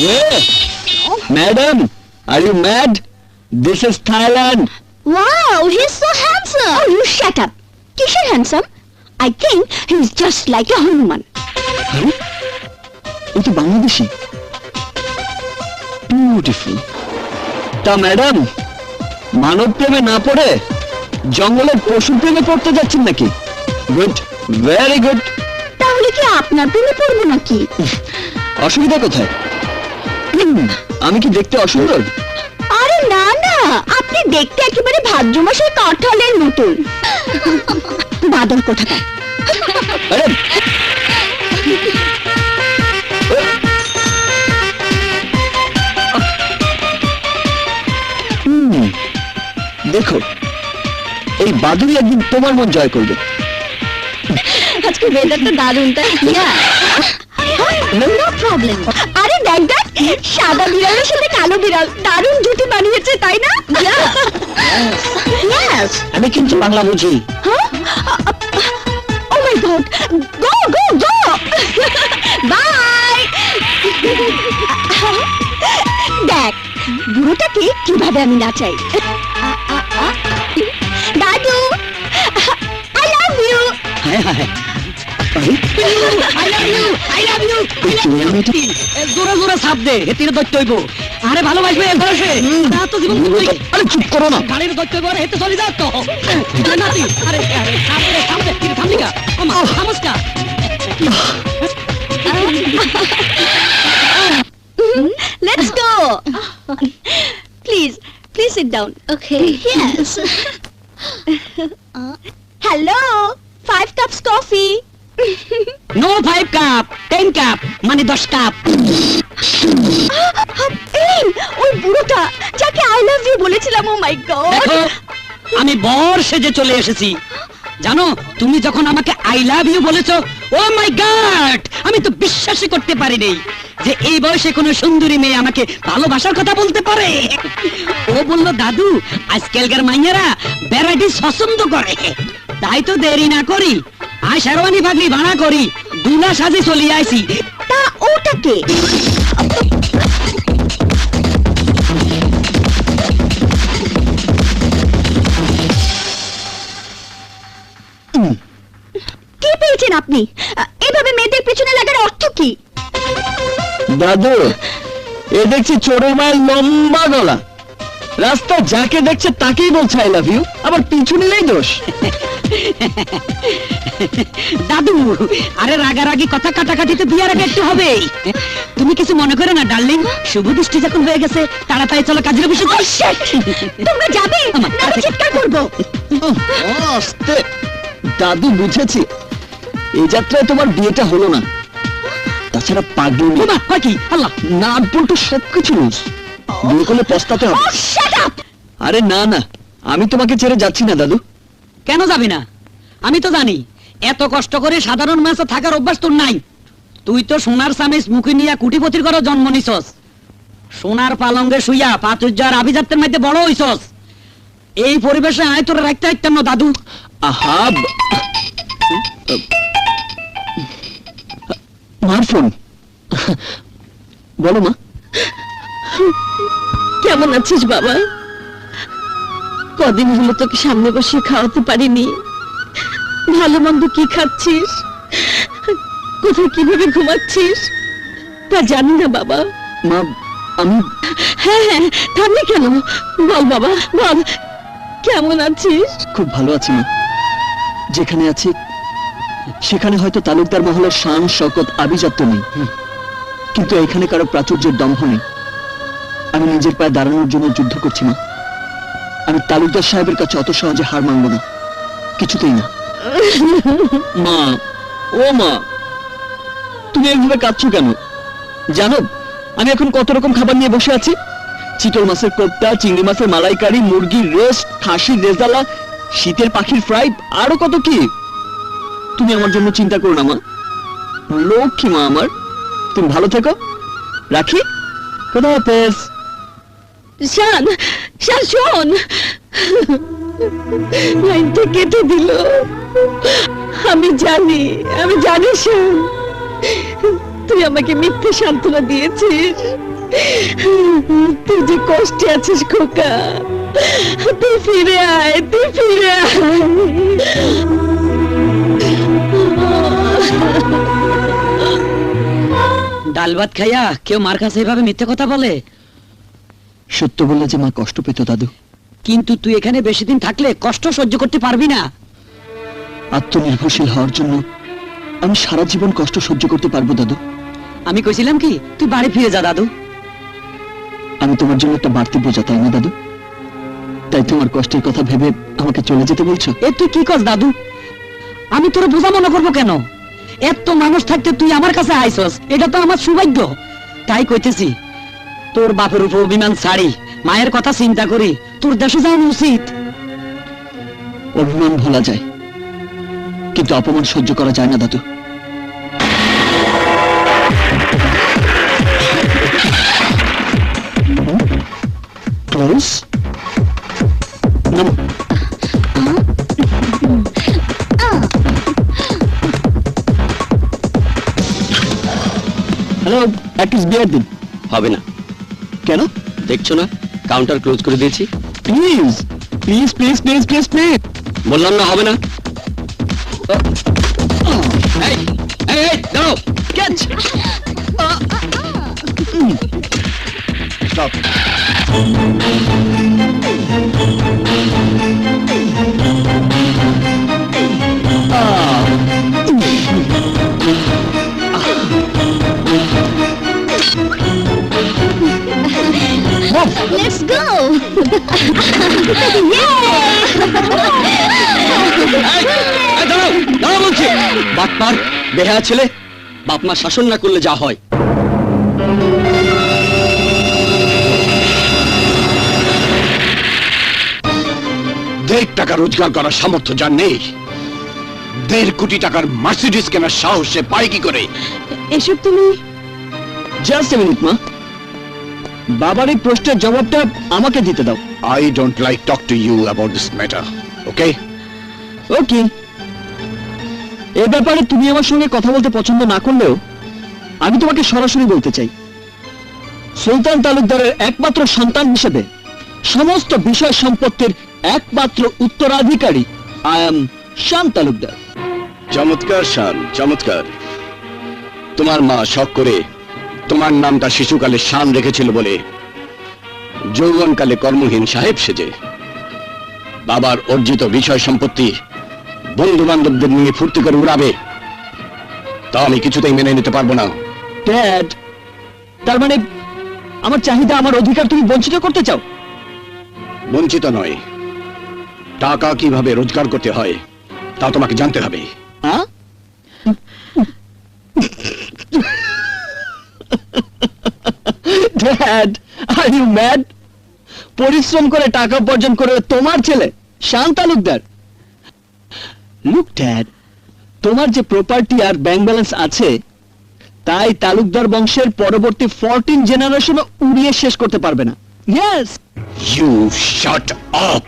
Hey, madam, are you mad? This is Thailand. Wow, he's so handsome. Oh, you shut up. Kishan handsome? I think he's just like a Hanuman. Huh? It's Bangladeshi. Beautiful. তা madam মানব প্রেমে না পড়ে জঙ্গলের পশু প্রেমে পড়তে যাচ্ছেন নাকি? Good, very good. তাহলে কি আপনার প্রেমে পড়বো নাকি? অসুবিধা কোথায়? আমি কি দেখতে অসুন্দর? আরে না না, আপনি দেখতে একেবারে ভাদ্র মাসের কাঁঠালের মতন। বাদল কোথাকার। আরে দেখো, এই বাদুড়ি একদিন তোমার মন জয় করবে। আজকে ওয়েদারটা দারুণ, তাই না? No problem. আরে দেখ দেখ, সাদা বিড়ালের সাথে কালো বিড়াল দারুণ জুটি বানিয়েছে, তাই না? ইয়েস। আমি কিন্তু বাংলা বুঝি। Oh my god, go go go, bye. দেখ বুড়োটাকে কিভাবে আমি নাচাই। দাদু, আই লাভ ইউ। হ্যাঁ হ্যাঁ, I love you, I love you, I love you. জোরে জোরে ছাপ দে, হেতির দৈত্য হইব। আরে ভালোবাসবে এ বয়সে, তা তো জীবন তুই। আরে চুপ করো না। গাড়ির দৈত্য হইব, হেতে চলে যাও তো। আরে নাতি, আরে আরে ছাপ দে, তুই থামলি কা? ওমা, থামস কা? Let's go. Please sit down. Okay. Yes. Hello. 5 cups coffee. No 5 cup, 10 cup, মানে 10 কাপ। এই ওই বুড়োটা যাকে আই লাভ ইউ বলেছিলাম, ও মাই গড। দেখো, আমি বর সেজে চলে এসেছি। জানো, তুমি যখন আমাকে আই লাভ ইউ বলেছো, ও মাই গড, আমি তো বিশ্বাসই করতে পারিনি যে এই বয়সে কোনো সুন্দরী মেয়ে আমাকে ভালোবাসার কথা বলতে পারে। ও বলল, দাদু আজকালকার মাইয়ারা ভ্যারাইটি পছন্দ করে, তাই তো দেরি না করি আই শেরওয়ানি পাগড়ি ভাড়া করি দুলা সাজে চলে আইছি। তা ওটাকে কি পেয়েছেন আপনি? এভাবে মেয়েদের পেছনে লাগার অর্থ কি? দাদু, এ দেখছি চোরের মায়ের লম্বা গলা, রাস্তা যাকে দেখছে তাকেই বলছে আই লাভ ইউ, আবার পিছু নিলেই দোষ। দাদু, আরে রাগারাগি কথা কাটাকাটি তো বিয়ার আগে একটু হবে। তুমি কিছু মনে করো না ডার্লিং, শুভ দৃষ্টি যখন হয়ে গেছে তাড়াতাড়ি চলো কাজের অফিসে। তোমরা যাবে না, আমি চিৎকার করবো। আস্তে। দাদু, বুঝেছি এই যাত্রায় তোমার বিয়েটা হলো না, তাছাড়া পাগল বাবা কয় কি আল্লাহ, নাট বল্টু সবকিছু লুজ, বিয়ে করলে পস্তাতে হবে। আরে না না, আমি তোমাকে ছেড়ে যাচ্ছি না দাদু। কেন যাবি না? আমি তো জানি এত কষ্ট করে সাধারণ মাসে থাকার অভ্যাস তোর নাই। তুই তো সোনার সামিস মুখে নিয়ে কুটিপতির ঘরে জন্ম নিছস, সোনার পালঙ্গে শুইয়া পাতুর্যার আভিজাত্যের মধ্যে বড় হইছস। এই পরিবেশে আয় তোর রাখতে রাখতাম না দাদু। আহা, মার ফোন। বলো মা। কেমন আছিস বাবা? কদিন হলো তোকে সামনে বসে খাওয়াতে পারিনি। ভালো মন্দ কি খাচ্ছিস, কোথায় কিভাবে ঘুমাচ্ছিস তা জানি না বাবা। মা, আমি হ্যাঁ হ্যাঁ, থামলি কেন? বল বাবা বল, কেমন আছিস? খুব ভালো আছি মা। যেখানে আছি সেখানে হয়তো তালুকদার মহলের শান শকত আভিজাত্য নেই, কিন্তু এখানে কারো প্রাচুর্যের দম্ভ নেই। আমি নিজের পায়ে দাঁড়ানোর জন্য যুদ্ধ করছি মা। আমি তালুকদার সাহেবের কাছে অত সহজে হার মানব না, কিছুতেই না। মা, ও মা, তুমি এইভাবে কাঁদছো কেন? জানো আমি এখন কত রকম খাবার নিয়ে বসে আছি? চিতল মাছের কোপ্তা, চিংড়ি মাছের মালাইকারি, মুরগির রোস্ট, খাসির রেজালা, শীতের পাখির ফ্রাই, আরো কত কি। তুমি আমার জন্য চিন্তা করো না মা, লক্ষ্মী মা আমার। তুমি ভালো থেকো, রাখি। খোদা হাফেজ। শান, শান শোন, লাইনটা কেটে দিল। আমি জানি শান, তুই আমাকে মিথ্যে সান্ত্বনা দিয়েছিস। তুই যে কষ্টে আছিস খোকা, তুই ফিরে আয়, তুই ফিরে আয়। ডাল ভাত খাইয়া কেউ মার কাছে এভাবে মিথ্যে কথা বলে? সত্য বললে যে মা কষ্ট পেত দাদু। কিন্তু তুই এখানে বেশি দিন থাকলে কষ্ট সহ্য করতে পারবি না। আত্মনির্ভরশীল হওয়ার জন্য আমি সারা জীবন কষ্ট সহ্য করতে পারবো দাদু। আমি কইছিলাম কি তুই বাড়ি ফিরে যা দাদু। আমি তোমার জন্য একটা বাড়তি বোঝা, তাই না দাদু? তাই তোমার কষ্টের কথা ভেবে আমাকে চলে যেতে বলছো? এ তুই কি কস দাদু? আমি তোর বোঝা মনে করবো কেন? এত মানুষ থাকতে তুই আমার কাছে আইসস, এটা তো আমার সৌভাগ্য। তাই কইতেছি তোর বাপের উপর অভিমান ছাড়ি মায়ের কথা চিন্তা করি তোর দেশে যাওয়া উচিত। অভিমান ভোলা যায়, কিন্তু অপমান সহ্য করা যায় না দাদু। ক্লোজ হ্যালো, এক পিস বিয়ার দিন। হবে না, কেন? দেখছো না কাউন্টার ক্লোজ করে দিয়েছি। Please please please please please please. বললাম না হবে না। এই, এই, এই, দাঁড়াও। ক্যাচ। স্টপ। Let's go! এই, দাঁড়াও, দাঁড়াও বলছি। বাটপার বেহায়া ছেলে, বাপ মা শাসন না করলে যা হয়। দেড় টাকা রোজগার করার সামর্থ্য যার নেই, 1.5 কোটি টাকার মার্সিডিজ কেনার সাহস সে পায় কি করে? এসব তুমি জাস্ট এ মিনিট মা, বাবার এই প্রশ্নের জবাবটা আমাকে দিতে দাও। I don't like talk to you about this matter, okay? ওকে, এ ব্যাপারে তুমি আমার সঙ্গে কথা বলতে পছন্দ না করলেও আমি তোমাকে সরাসরি বলতে চাই, সুলতান তালুকদারের একমাত্র সন্তান হিসেবে সমস্ত বিষয় সম্পত্তির একমাত্র উত্তরাধিকারী আই এম শান তালুকদার। চমৎকার শান, চমৎকার। তোমার মা শখ করে তোমার নামটা শিশুকালে শান রেখেছিল বলে যৌবনকালে কর্মহীন সাহেব সেজে বাবার অর্জিত বিষয় সম্পত্তি বন্ধু বান্ধবদের নিয়ে ফুর্তি করে উড়াবে, তা আমি কিছুতেই মেনে নিতে পারবো না। ড্যাড, তার মানে আমার চাহিদা, আমার অধিকার তুমি বঞ্চিত করতে চাও? বঞ্চিত নয়, টাকা কিভাবে রোজগার করতে হয় তা তোমাকে জানতে হবে। হ্যাঁ? Dad, are you mad? পরিশ্রম করে টাকা উপার্জন করে তোমার ছেলে শান তালুকদার। লুক ড্যাড, তোমার যে প্রপার্টি আর ব্যাংক ব্যালেন্স আছে তাই তালুকদার বংশের পরবর্তী 14 জেনারেশনও উড়িয়ে শেষ করতে পারবে না। Yes. You shut up.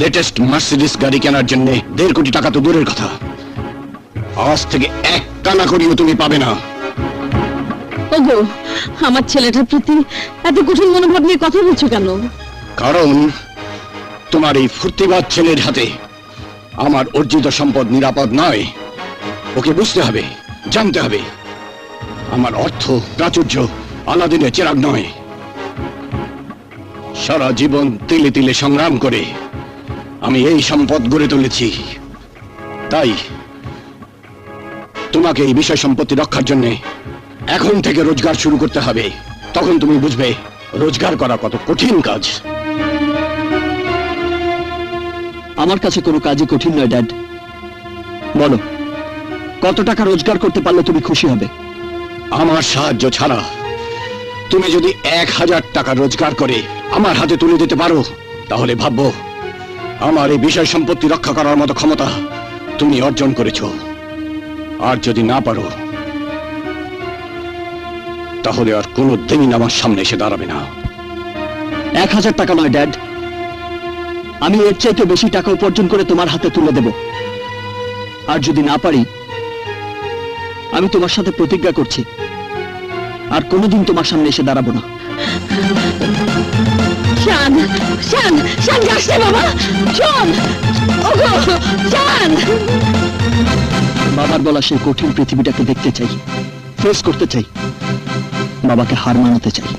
Latest Mercedes গাড়ি কেনার জন্য 1.5 কোটি টাকা তো দূরের কথা, আজ থেকে 1 কানা করিও তুমি পাবে না। ওগো, আমার ছেলেটার প্রতি এত কঠিন মনোভাব নিয়ে কথা বলছো কেন? কারণ তোমার এই ফুর্তিবাজ ছেলের হাতে আমার অর্জিত সম্পদ নিরাপদ নয়। ওকে বুঝতে হবে, জানতে হবে, আমার অর্থ প্রাচুর্য আলাদিনের চেরাগ নয়। সারা জীবন তিলে তিলে সংগ্রাম করে আমি এই সম্পদ গড়ে তুলেছি, তাই তোমাকে এই বিষয় সম্পত্তি রক্ষার জন্য এখন থেকে রোজগার শুরু করতে হবে। তখন তুমি বুঝবে রোজগার করা কত কঠিন কাজ। আমার কাছে কোনো কাজই কঠিন নয় ড্যাড। বলো, কত টাকা রোজগার করতে পারলে তুমি খুশি হবে? আমার সাহায্য ছাড়া তুমি যদি 1000 টাকা রোজগার করে আমার হাতে তুলে দিতে পারো তাহলে ভাববো আমার এই বিষয় সম্পত্তি রক্ষা করার মতো ক্ষমতা তুমি অর্জন করেছো। আর যদি না পারো তাহলে আর কোনো দিন আমার সামনে এসে দাঁড়াবে না। 1000 টাকা নয় ড্যাড, আমি এর চাইতে বেশি টাকা উপার্জন করে তোমার হাতে তুলে দেব। আর যদি না পারি, আমি তোমার সাথে প্রতিজ্ঞা করছি আর কোনোদিন তোমার সামনে এসে দাঁড়াবো না। শান শান শান যাস না বাবা, শোন ওগো শান। বাবার বলা সেই কঠিন পৃথিবীটাকে দেখতে চাই, ফেস করতে চাই, বাবাকে হার মানাতে চাই।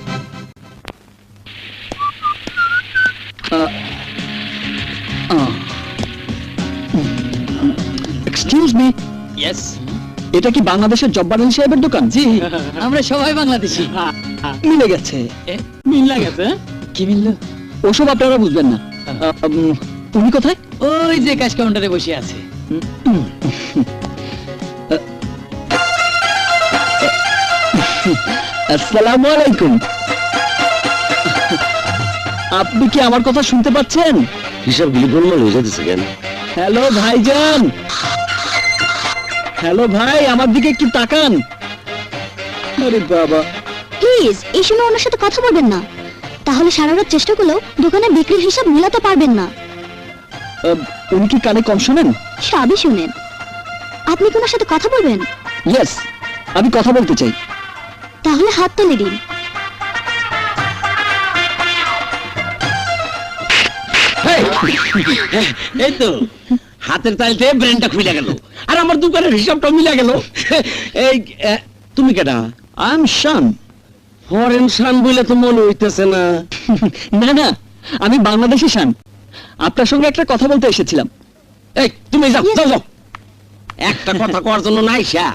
এক্সকিউজ মি, ইয়েস, এটা কি বাংলাদেশের জব্বারুল সাহেবের দোকান? জি, আমরা সবাই বাংলাদেশি। মিলে গেছে। মিল লাগেছে? কি মিলল? ওসব আপনারা বুঝবেন না। উনি কোথায়? ওই যে ক্যাশ কাউন্টারে বসে আছে। আসসালামু আলাইকুম। আপনি কি আমার কথা শুনতে পাচ্ছেন? হিসাব গুলি গোলমাল হয়ে যেতেছে কেন? হ্যালো ভাইজান, হ্যালো ভাই, আমার দিকে একটু তাকান। আরে বাবা, প্লিজ এই সময় ওনার সাথে কথা বলবেন না, তাহলে সারা রাত চেষ্টা করলেও দোকানে বিক্রির হিসাব মিলাতে পারবেন না। উনি কি কানে কম শোনেন? সবই শুনেন। আপনি কি ওনার সাথে কথা বলবেন? ইয়েস, আমি কথা বলতে চাই। তাহলে হাত তুলে দিন। এই তো হাতের তালতে ব্রেনটা খুলে গেল, আর আমার দোকানের হিসাবটা মিলে গেল। এই তুমি কেডা? I am Shan. Foreign Shan বলে তো মনে হইতেছে না। না না, আমি বাংলাদেশি শান। আপনার সঙ্গে একটা কথা বলতে এসেছিলাম। এই তুমি যাও যাও যাও। একটা কথা করার জন্য না আইসা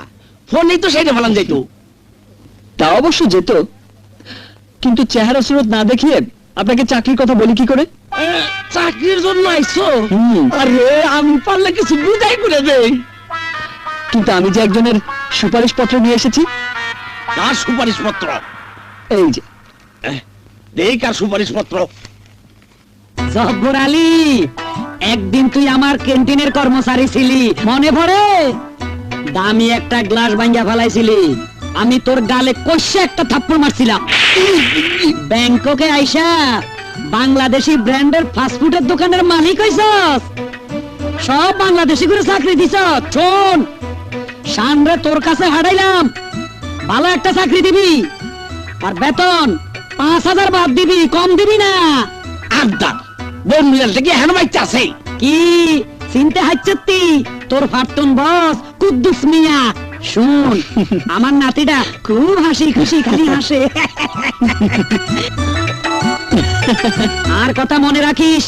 ফোনেই তো সেইটা ফেলান যাইতো। তা অবশ্য যেত, কিন্তু চেহারা সুরত না দেখিয়ে আপনাকে চাকরির কথা বলি কি করে? চাকরির জন্য আইছো? হুম, আরে আমি পারলে কিছু বুঝাই করে দেই। কিন্তু আমি যে একজনের সুপারিশ পত্র নিয়ে এসেছি। কার সুপারিশ পত্র? এই যে। দেই কার সুপারিশ পত্র? জব্বর আলী, একদিন তুই আমার ক্যান্টিনের কর্মচারী ছিলি, মনে পড়ে? দামি একটা গ্লাস ভাঙ্গা ফেলাইছিলি, আমি তোর গালে কষে একটা থাপ্পড় মারছিলাম। ব্যাংককে আইসা বাংলাদেশি ব্র্যান্ডের ফাস্টফুডের দোকানের মালিক হইছস, সব বাংলাদেশি করে চাকরি দিছ। শোন, সামনে তোর কাছে হারাইলাম, ভালো একটা চাকরি দিবি, আর বেতন 5,000 বাদ দিবি, কম দিবি না। আড্ডা বোন মিলালটা কি হেন বাইতে আছে? কি চিনতে হাচ্ছতি তোর ফাটতুন বস কুদ্দুস মিয়া? শুন, আমার নাতিটা খুব হাসি খুশি খালি হাসে। আর কথা মনে রাখিস।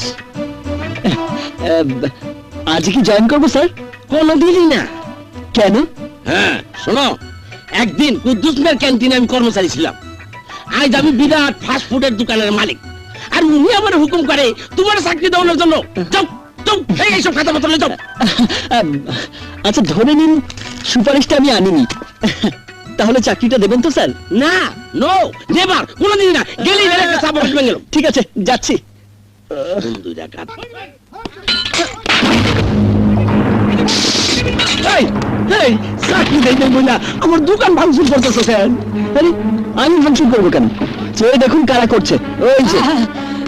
আজ কি জয়েন করবো স্যার? কোনোদিনই না। কেন? হ্যাঁ শোনো, একদিন কুদ্দুস মিয়ার ক্যান্টিনে আমি কর্মচারী ছিলাম, আজ আমি বিরাট ফাস্ট ফুডের দোকানের মালিক, আর উনি আমার হুকুম করে তোমার চাকরি দেওয়ানোর জন্য। যাও যাও, এইসব খাতা পত্র যাও। আচ্ছা ধরে নিন সুপারিশটা আমি আনিনি, তাহলে চাকরিটা দেবেন তো স্যার? না, নো, নেভার, কোনোদিনই না। গেলেই একটা চাপ বসবে গেল। ঠিক আছে, যাচ্ছি। দুই টাকা। এই, এই, চাকরি দেবেন বলে আমার দোকান ভাঙচুর করতেছে স্যার। আরে আমি ভাঙচুর করবো কেন? চেয়ে দেখুন কারা করছে। ওই যে।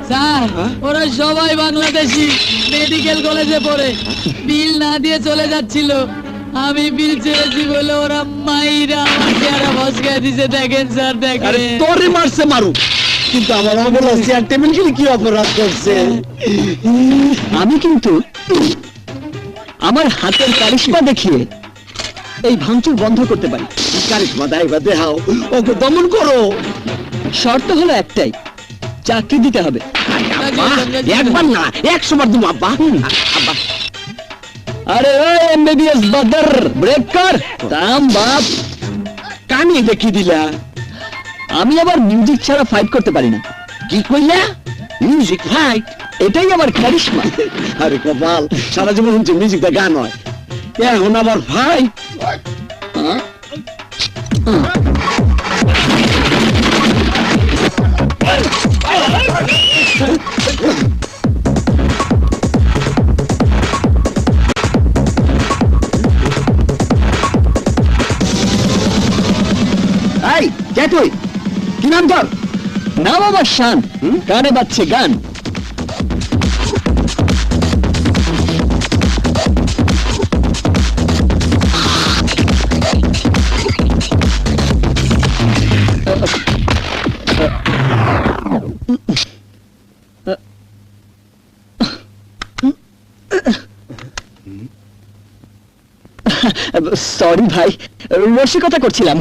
স্যার, ওরা সবাই বাংলাদেশি, মেডিকেল কলেজে পড়ে, বিল না দিয়ে চলে যাচ্ছিল। আমি বিল চেয়েছি বলে ওরা মাইরা আমার চেহারা ভসকায় দিছে। দেখেন স্যার, দেখেন। তোরে মারছে মারুক, কিন্তু আমার অবলা চেয়ার টেবিল কি অপরাধ করছে? আমি কিন্তু আমার হাতের কারিশমা দেখিয়ে এই ভাঙচুর বন্ধ করতে পারি। কারিশমা দাইবা দেখাও, ওকে দমন করো। শর্ত হলো একটাই, চাকরি দিতে হবে। আব্বা, একবার না 100 বার দেবো আব্বা। আব্বা আরে ওই এমবিবিএস বাদর, ব্রেক কর দাম বাপ। কানি দেখি দিলা। আমি আবার মিউজিক ছাড়া ফাইট করতে পারি না। কি কইলা? Music fight? এটাই আমার কারিশমা। আরে কপাল, সারা জীবন হচ্ছে মিউজিকটা গান হয়, এখন আবার ফাইট। এই কে তুই? কি নাম তোর? নাম আমার শান, গানে বাজছে গান। সরি ভাই, রসিকতা করছিলাম।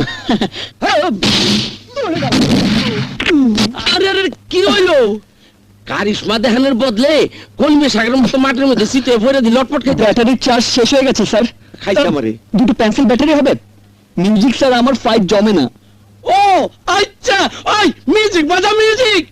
আরে আরে কি হইলো? কারিশমা দেখানোর বদলে কলমে শাকের মতো মাটির মধ্যে শীতে ভরে দিয়ে লটপট খেতে ব্যাটারির চার্জ শেষ হয়ে গেছে স্যার। খাইতে আমারে। দুটো পেন্সিল ব্যাটারি হবে? মিউজিক স্যার আমার ফাইট জমে না। ও আচ্ছা, ওই মিউজিক বাজা, মিউজিক।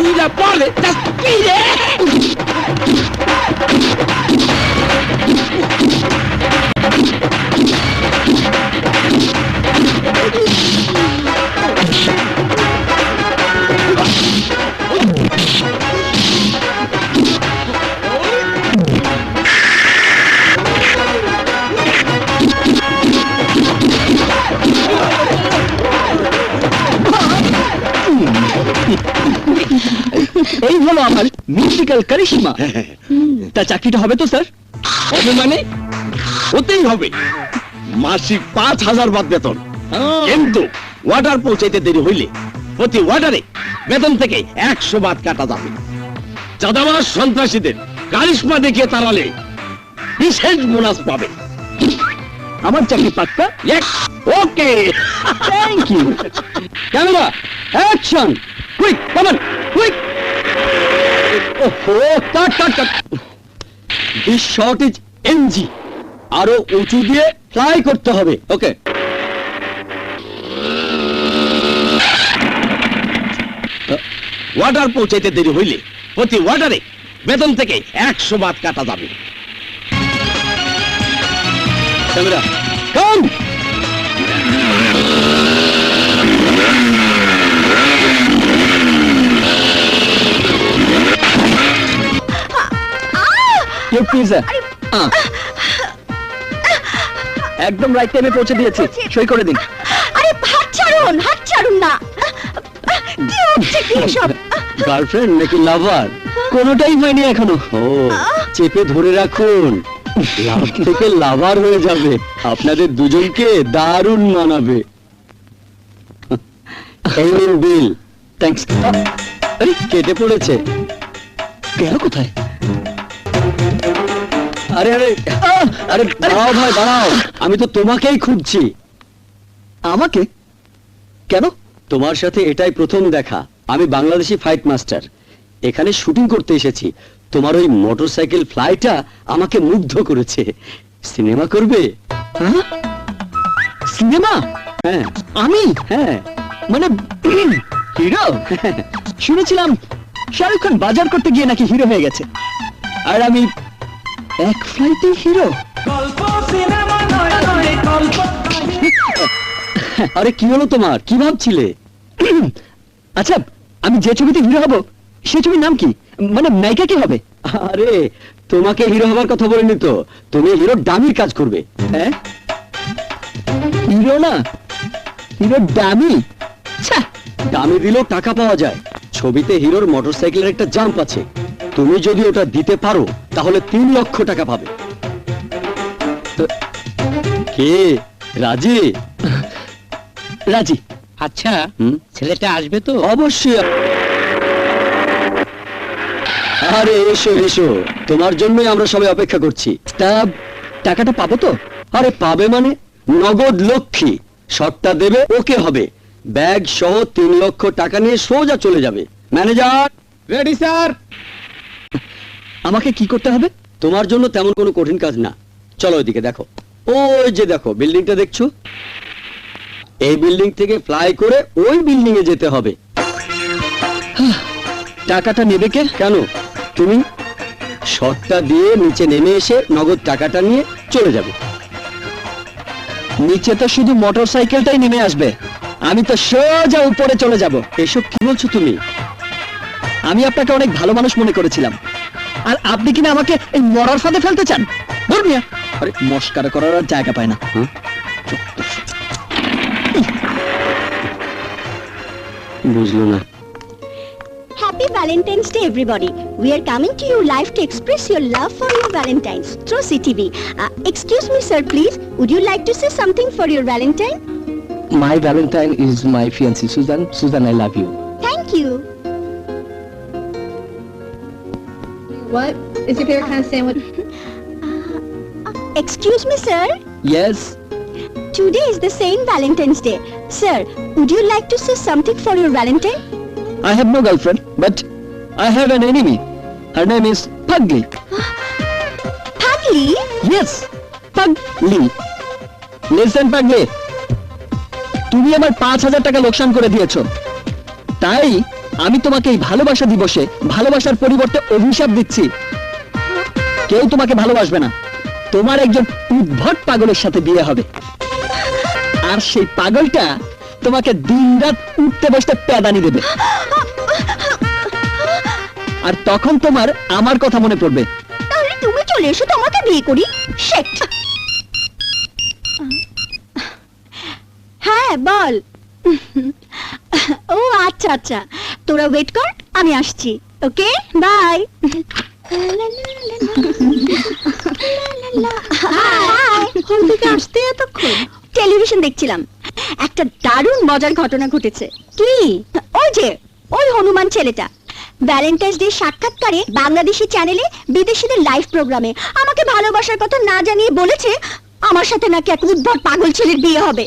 Mira, pole, t'aspire! এই হলো আমার মিউজিক্যাল কারিশমা। তা চাকরিটা হবে তো স্যার? হবে মানে? হতেই হবে। মাসিক 5,000 বাদ বেতন। কিন্তু ওয়াটার পৌঁছাইতে দেরি হইলে প্রতি ওয়াটারে বেতন থেকে 100 বাদ কাটা যাবে। চাঁদাবাজ সন্ত্রাসীদের কারিশমা দেখিয়ে তাড়ালে বিশেষ বোনাস পাবে। আমার চাকরি পাক্কা? Okay, thank you. Camera action, quick come on, quick. ওহো, cut cut cut. This shot is NG. আরো উঁচু দিয়ে ফ্লাই করতে হবে। ওকে। ওয়াটার পৌঁছাইতে দেরি হইলে প্রতি ওয়াটারে বেতন থেকে 100 বাদ কাটা যাবে। ক্যামেরা কাম। একদম রাইট টাইমে পৌঁছে দিয়েছি, সই করে দিন। আরে হাত ছাড়ুন না। কি হচ্ছে কি সব? গার্লফ্রেন্ড নাকি লাভার? কোনোটাই হয়নি এখনো। ও, চেপে ধরে রাখুন, লাভ থেকে লাভার হয়ে যাবে। আপনাদের দুজনকে দারুণ মানাবে। এই নিন বিল। থ্যাঙ্কস। আরে কেটে পড়েছে। গেল কোথায়? আরে আরে আরে দাঁড়াও ভাই, দাঁড়াও। আমি তো তোমাকেই খুঁজছি। আমাকে? কেন? তোমার সাথে এটাই প্রথম দেখা। আমি বাংলাদেশি ফাইট মাস্টার, এখানে শুটিং করতে এসেছি। তোমার ওই মোটরসাইকেল ফ্লাইটা আমাকে মুগ্ধ করেছে। সিনেমা করবে? হ্যাঁ, সিনেমা? হ্যাঁ। আমি? হ্যাঁ, মানে হিরো। শুনেছিলাম শাহরুখ খান বাজার করতে গিয়ে নাকি হিরো হয়ে গেছে, আর আমি এক ফ্লাইটে হিরো। আরে কি হলো তোমার? কি ভাবছিলে? আচ্ছা, আমি যে ছবিতে হিরো হব সে ছবির নাম কি? মানে নায়িকা কি হবে? আরে তোমাকে হিরো হবার কথা বলিনি তো, তুমি হিরো ডামির কাজ করবে। হ্যাঁ, হিরো না হিরো দামি? দামি দিলেও টাকা পাওয়া যায়। ছবিতে হিরোর মোটরসাইকেলের একটা জাম্প আছে, তুমি যদি ওটা দিতে পারো তাহলে 3 লক্ষ টাকা পাবে। কে রাজি? রাজি। আচ্ছা, ছেলেটা আসবে তো? অবশ্যই। আরে এসো এসো, তোমার জন্যই আমরা সবাই অপেক্ষা করছি। তা টাকাটা পাবো তো? আরে পাবে মানে নগদ লক্ষ্মী। শর্টটা দেবে, ওকে হবে। ব্যাগ সহ 3 লক্ষ টাকা নিয়ে সোজা চলে যাবে। Manager ready sir. আমাকে কি করতে হবে? তোমার জন্য তেমন কোনো কঠিন কাজ না। চলো ওইদিকে দেখো, ওই যে দেখো বিল্ডিংটা দেখছো, এই বিল্ডিং থেকে ফ্লাই করে ওই বিল্ডিং এ যেতে হবে। টাকাটা নেবে কে? কেন তুমি? শর্টটা দিয়ে নিচে নেমে এসে নগদ টাকাটা নিয়ে চলে যাবে। নিচে তো শুধু মোটরসাইকেলটাই নেমে আসবে, আমি তো সোজা উপরে চলে যাব। এসব কি বলছো তুমি? আমি আপনাকে অনেক ভালো মানুষ মনে করেছিলাম, আর আপনি কিনা আমাকে এই মরার ফাঁদে ফেলতে চান? ধর্মিয়া, আরে মস্কারা করার আর জায়গা পায় না। বুঝলো না। Happy Valentine's Day, everybody. We are coming to you live to express your love for your Valentines through CTV. Excuse me, sir, please. Would you like to say something for your Valentine? My Valentine is my fiancée, Susan. Susan, I love you. Thank you. What is your favorite kind of sandwich? Excuse me, sir. Yes. Today is the same Valentine's Day. Sir, would you like to say something for your Valentine? I have no girlfriend, but I have an enemy. Her name is Pugly. Pugly? Yes, Pugly. Listen, Pugly. তুমি আমার 5,000 টাকা লোকসান করে দিয়েছো, তাই আমি তোমাকে এই ভালোবাসা দিবসে ভালোবাসার পরিবর্তে অভিশাপ দিচ্ছি। কেউ তোমাকে ভালোবাসবে না, তোমার একজন উদ্ভট পাগলের সাথে বিয়ে হবে, আর সেই পাগলটা তোমাকে দিনরাত উঠতে বসতে প্যাদানি দেবে, আর তখন তোমার আমার কথা মনে পড়বে। তাহলে তুমি চলে এসো, তোমাকে বিয়ে করি। শেট। হ্যাঁ বল। ও আচ্ছা আচ্ছা, তোরা ওয়েট কর, আমি আসছি। ওকে, বাই। আসতে এতক্ষণ? টেলিভিশন দেখছিলাম, একটা দারুণ মজার ঘটনা ঘটেছে। কি? ওই যে ওই হনুমান ছেলেটা ভ্যালেন্টাইন্স ডে সাক্ষাৎকারে বাংলাদেশি চ্যানেলে বিদেশিদের লাইভ প্রোগ্রামে আমাকে ভালোবাসার কথা না জানিয়ে বলেছে আমার সাথে নাকি এক উদ্ভট পাগল ছেলের বিয়ে হবে,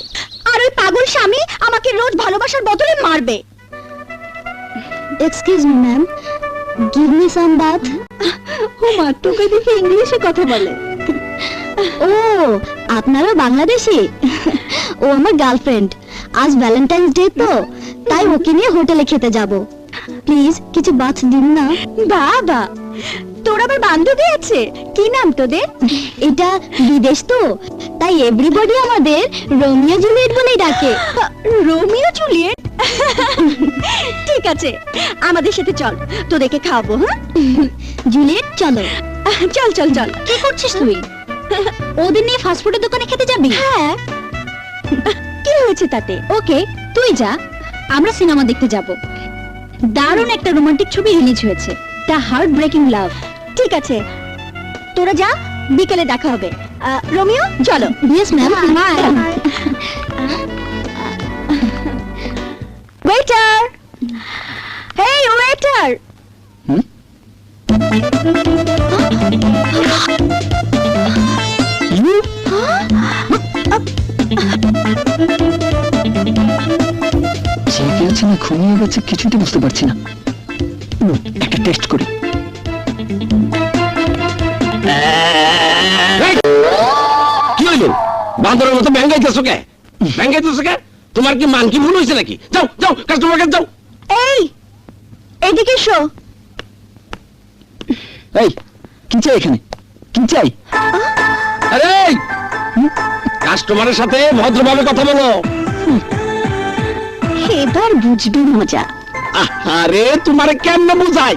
আর ওই পাগল স্বামী আমাকে রোজ ভালোবাসার বদলে মারবে। Excuse me ma'am, give me some bath. ও মা, তোকে দেখে ইংলিশে কথা বলে। ও আপনারা বাংলাদেশি? ও আমার গার্লফ্রেন্ড, আজ ভ্যালেন্টাইন্স ডে তো তাই ওকে নিয়ে হোটেলে খেতে যাব। প্লিজ কিছু বাথ দিন না। বাবা, তোর আবার বান্ধবী আছে? কি নাম তোদের? এটা বিদেশ তো, তাই এভরিবডি আমাদের রোমিও জুলিয়েট বলেই ডাকে। Romeo Juliet? ঠিক আছে, আমাদের সাথে চল, তোদেরকে খাওয়াবো। হ্যাঁ জুলিয়েট, চলো। চল চল চল। কি করছিস তুই? ওদের নিয়ে ফাস্টফুডের দোকানে খেতে যাবি? হ্যাঁ। কি হয়েছে তাতে? ওকে, তুই যা, আমরা সিনেমা দেখতে যাব। দারুণ একটা রোমান্টিক ছবি রিলিজ হয়েছে, দ্য হার্ট ব্রেকিং লাভ। ঠিক আছে, তোরা যা, বিকেলে দেখা হবে। রোমিও চলো। Yes ma'am, bye. Waiter, hey waiter. জেগে আছে না ঘুমিয়ে গেছে কিছুতে বুঝতে পারছি না। একটা টেস্ট করি। কি হইলো? বান্দরের মতো ব্যাঙ্গাইতেছো কে? ব্যাঙ্গাইতেছো কে? তোমার কি মান কি ভুল হয়েছে নাকি? যাও যাও, কাস্টমার কাছে যাও। এই এদিকে এসো। এই কি চাই এখানে? কি চাই? আরে কাস্টমারের সাথে ভদ্রভাবে কথা বলো। এবার বুঝবি মজা। আরে তোমারে কেমনে বুঝাই?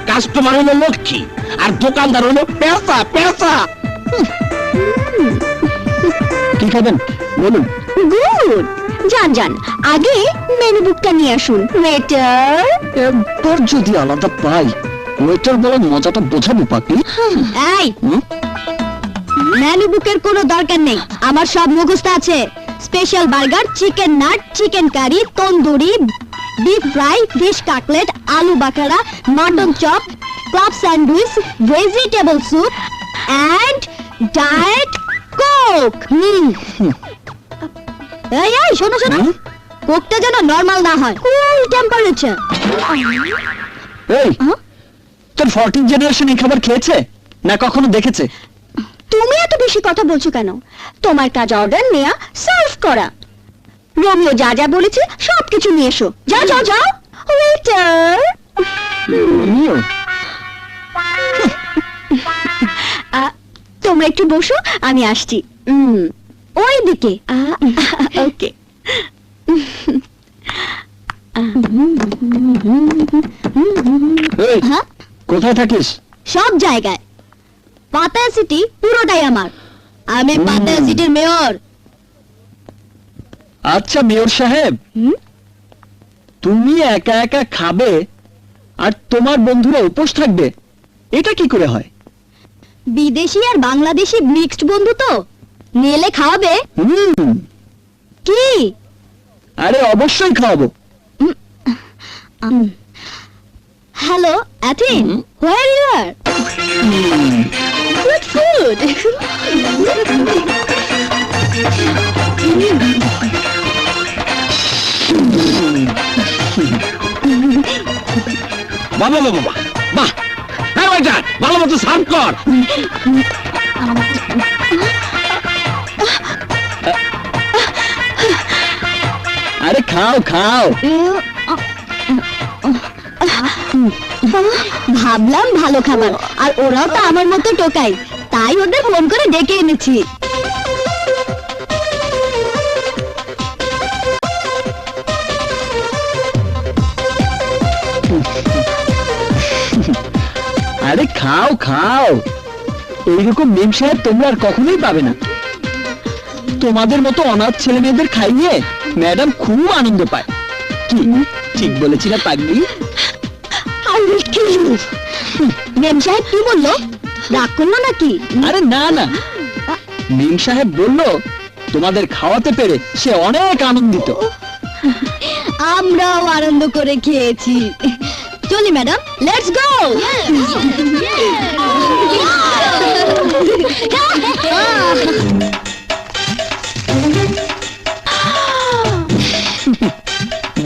কাস্টমার হলো লক্ষ্মী আর দোকানদার হলো পেঁচা পেঁচা। কি খাবেন বলুন। গুড, যান যান, আগে মেনু বুকটা নিয়ে আসুন। ওয়েটার। একবার যদি আলাদা পাই, ওয়েটার বলার মজাটা বোঝাবো পাখি। এই, হুম? মেনু বুকের কোনো দরকার নেই, আমার সব মুখস্থ আছে। Special burger, chicken nut, chicken curry, tandoori, beef fry, fish cutlet, আলু বাকারা, mutton chop, club sandwich, vegetable soup and diet coke. এই এই, শোনো শোনো, হুম? কোকটা যেন নরমাল না হয়, কুল টেম্পারেচার। এই, তোর 14 জেনারেশন এই খাবার খেয়েছে না কখনো দেখেছে? তুমি এত বেশি কথা বলছো কেন? তোমার কাজ অর্ডার নেয়া, সার্ভ করা। রোমিও যা যা বলেছে সবকিছু নিয়ে এসো। যাও যাও যাও। ওয়েটার। রোমিও? তোমরা একটু বসো, আমি আসছি। ওই দিকে। ওকে। এই, হ্যাঁ, কোথায় থাকিস? সব জায়গায়। পাতায়া সিটি পুরোটাই আমার। আমি পাতায়া সিটির মেয়র। আচ্ছা মেয়র সাহেব, হুম? তুমি একা একা খাবে আর তোমার বন্ধুরা উপোস থাকবে, এটা কি করে হয়? বিদেশি আর বাংলাদেশি মিক্সড বন্ধু তো, নেলে খাওয়াবে কি? আরে অবশ্যই খাওয়াবো। হ্যালো অ্যাথিন, where you are? Good food. বাবা বাবা বাহ বাহ, হ্যাঁ ওয়েটার, ভালো মতো সার্ভ কর। আরে খাও খাও। ভাবলাম ভালো খাবার, আর ওরাও তো আমার মতো টোকাই, তাই ওদের ফোন করে ডেকে এনেছি। আরে খাও খাও, এইরকম মেম সাহেব তোমরা আর কখনোই পাবে না। তোমাদের মতো অনাথ ছেলে মেয়েদের খাইয়ে ম্যাডাম খুব আনন্দ পায়। কি ঠিক বলেছি না পাগলি? মেম সাহেব কি বললো? রাগ করলো নাকি? আরে না না, মেম সাহেব বললো তোমাদের খাওয়াতে পেরে সে অনেক আনন্দিত। আমরাও আনন্দ করে খেয়েছি। চলি ম্যাডাম, লেটস গো।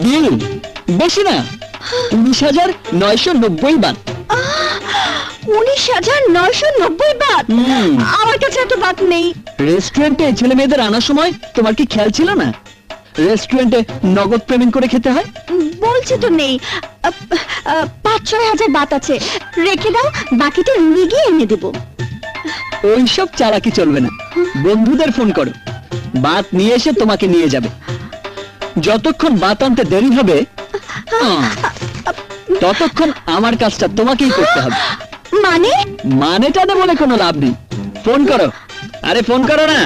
বিল বেশি না, 19,990 বাদ। 19,990 বাত? হুম। আমার কাছে এত বাত নেই। রেস্টুরেন্টে ছেলে মেয়েদের আনার সময় তোমার কি খেয়াল ছিল না? রেস্টুরেন্টে নগদ পেমেন্ট করে খেতে হয়। বলছি তো নেই। 5-6 হাজার বাত আছে, রেখে দাও, বাকিটা রুমে গিয়ে এনে দেবো। ওইসব চালাকি চলবে না, বন্ধুদের ফোন করো, বাত নিয়ে এসে তোমাকে নিয়ে যাবে। যতক্ষণ বাত আনতে দেরি হবে ততক্ষণ আমার কাজটা তোমাকেই করতে হবে। মানে? মানেটা না বলে কোনো লাভ নেই, ফোন করো। আরে ফোন করো না।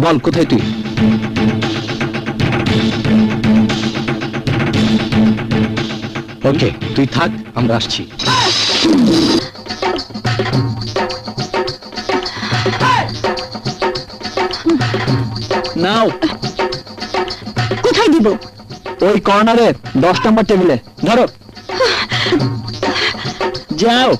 বল কোথায় তুই? ওকে তুই থাক, আমরা আসছি। নাও, কোথায় দিব? ওই কর্নারে 10 নম্বর টেবিলে ধরো। যাও।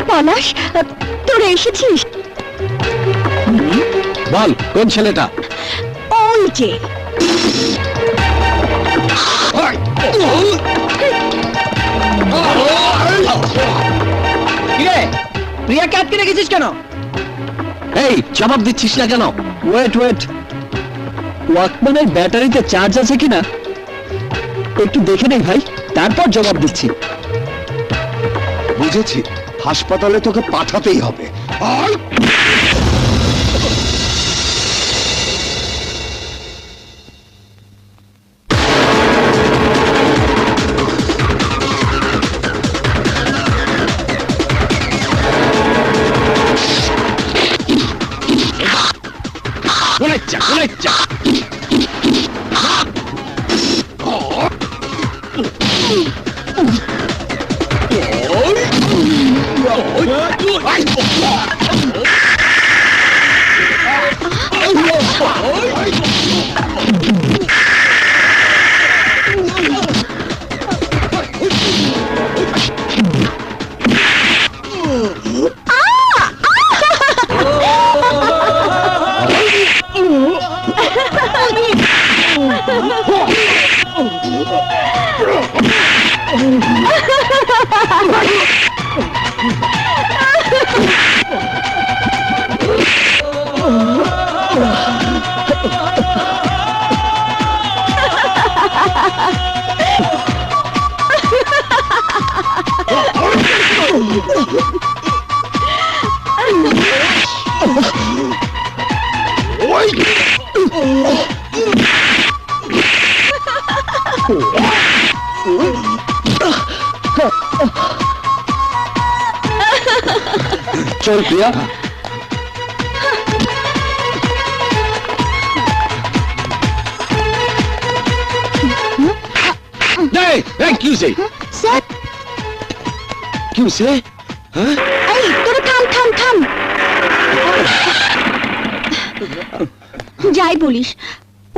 পলাশ, তোরা এসেছিস? বল কোন ছেলেটা? ওই যে। প্রিয়াকে আটকে রেখেছিস কেন? এই জবাব দিচ্ছিস না কেন? ওয়েট ওয়েট, ওয়াকম্যানের ব্যাটারিতে চার্জ আছে কিনা একটু দেখে নেই ভাই, তারপর জবাব দিচ্ছি। বুঝেছি, হাসপাতালে তোকে পাঠাতেই হবে। আয়! কোলেচ্চা কোলেচ্চা চল প্রিয়া। কিউসে স্যার, কিউসে হ্যাঁ এই তোরা থাম থাম থাম। যাই বলিস,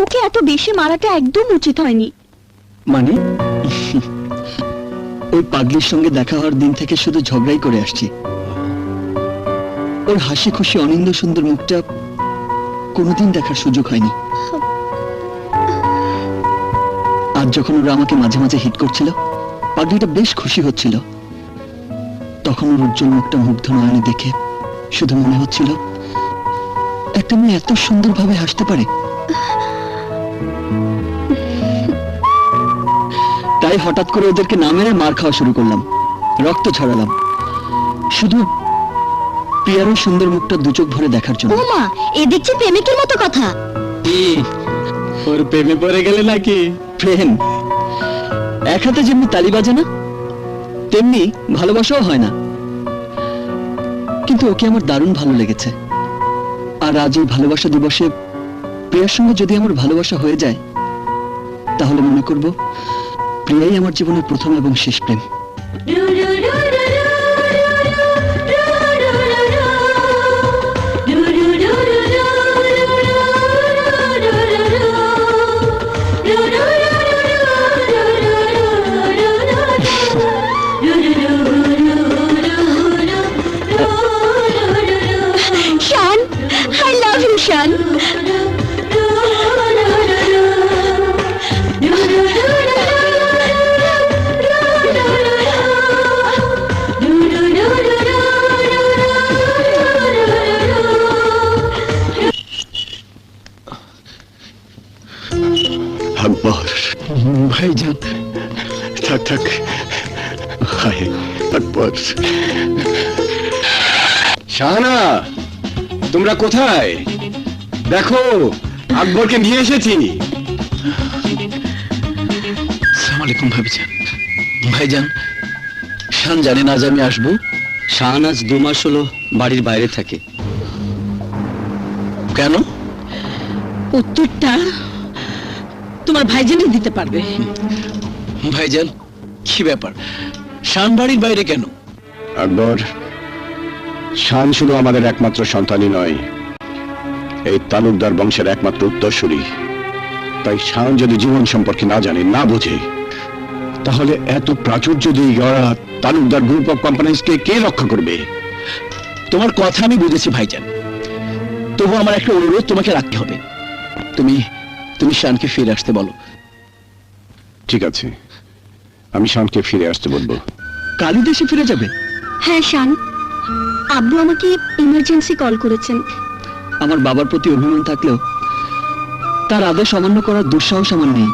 ওকে এত বেশি মারাটা একদম উচিত হয়নি। মানে ওই পাগলির সঙ্গে দেখা হওয়ার দিন থেকে শুধু ঝগড়াই করে আসছি। ওর হাসি খুশি অনিন্দ সুন্দর মুখটা কোনোদিন দেখার সুযোগ হয়নি। আজ যখন ওরা আমাকে মাঝে মাঝে হিট করছিল, পাগলিটা বেশ খুশি হচ্ছিল, তখন ওর উজ্জ্বল মুখটা মুগ্ধ নয়নে দেখে শুধু মনে হচ্ছিল একটা মেয়ে এত সুন্দরভাবে হাসতে পারে। তাই হঠাৎ করে ওদেরকে না মেরে মার খাওয়া শুরু করলাম, রক্ত ছড়ালাম, শুধু প্রিয়ার ওই সুন্দর মুখটা দু চোখ ভরে দেখার জন্য। ও মা, এ দেখছি প্রেমিকের মতো কথা। ওর প্রেমে পড়ে গেলে নাকি? প্রেম এক হাতে যেমনি তালি বাজে না, তেমনি ভালোবাসাও হয় না। কিন্তু ওকে আমার দারুণ ভালো লেগেছে। আর আজ এই ভালোবাসা দিবসে প্রিয়ার সঙ্গে যদি আমার ভালোবাসা হয়ে যায়, তাহলে মনে করব প্রিয়াই আমার জীবনের প্রথম এবং শেষ প্রেম। শান, I love you, শান। আকবর ভাইজান, থাক থাক। হায় আকবর। শাহানা, তোমরা কোথায়? দেখো, আকবরকে নিয়ে এসেছি। আসসালামু আলাইকুম ভাবিজান। ভাইজান, শান জানে না আজ আমি আসবো? শাহান আজ 2 মাস হলো বাড়ির বাইরে থাকে। কেন? উত্তরটা তোমার ভাইজানই দিতে পারবে। ভাইজান, কি ব্যাপার? শান বাড়ির বাইরে কেন? আকবর, শান শুধু আমাদের একমাত্র সন্তানই নয়, এই তালুকদার বংশের একমাত্র উত্তরসূরি। তাই শান যদি জীবন সম্পর্কে না জানে, না বোঝে, তাহলে এত প্রাচুর্য দিয়ে গড়া তালুকদার গ্রুপ অফ কোম্পানিজকে কে রক্ষা করবে? তোমার কথা আমি বুঝেছি ভাইজান, তবু আমার একটা অনুরোধ তোমাকে রাখতে হবে। তুমি তুমি শানকে ফিরে আসতে বলো। ঠিক আছে, আমি শানকে ফিরে আসতে বলবো। কালই দেশে ফিরে যাবে? হ্যাঁ শান, আব্বু আমাকে ইমার্জেন্সি কল করেছেন। আমার বাবার প্রতি অভিমান থাকলেও তার আদেশ অমান্য করার দুঃসাহস আমার নেই।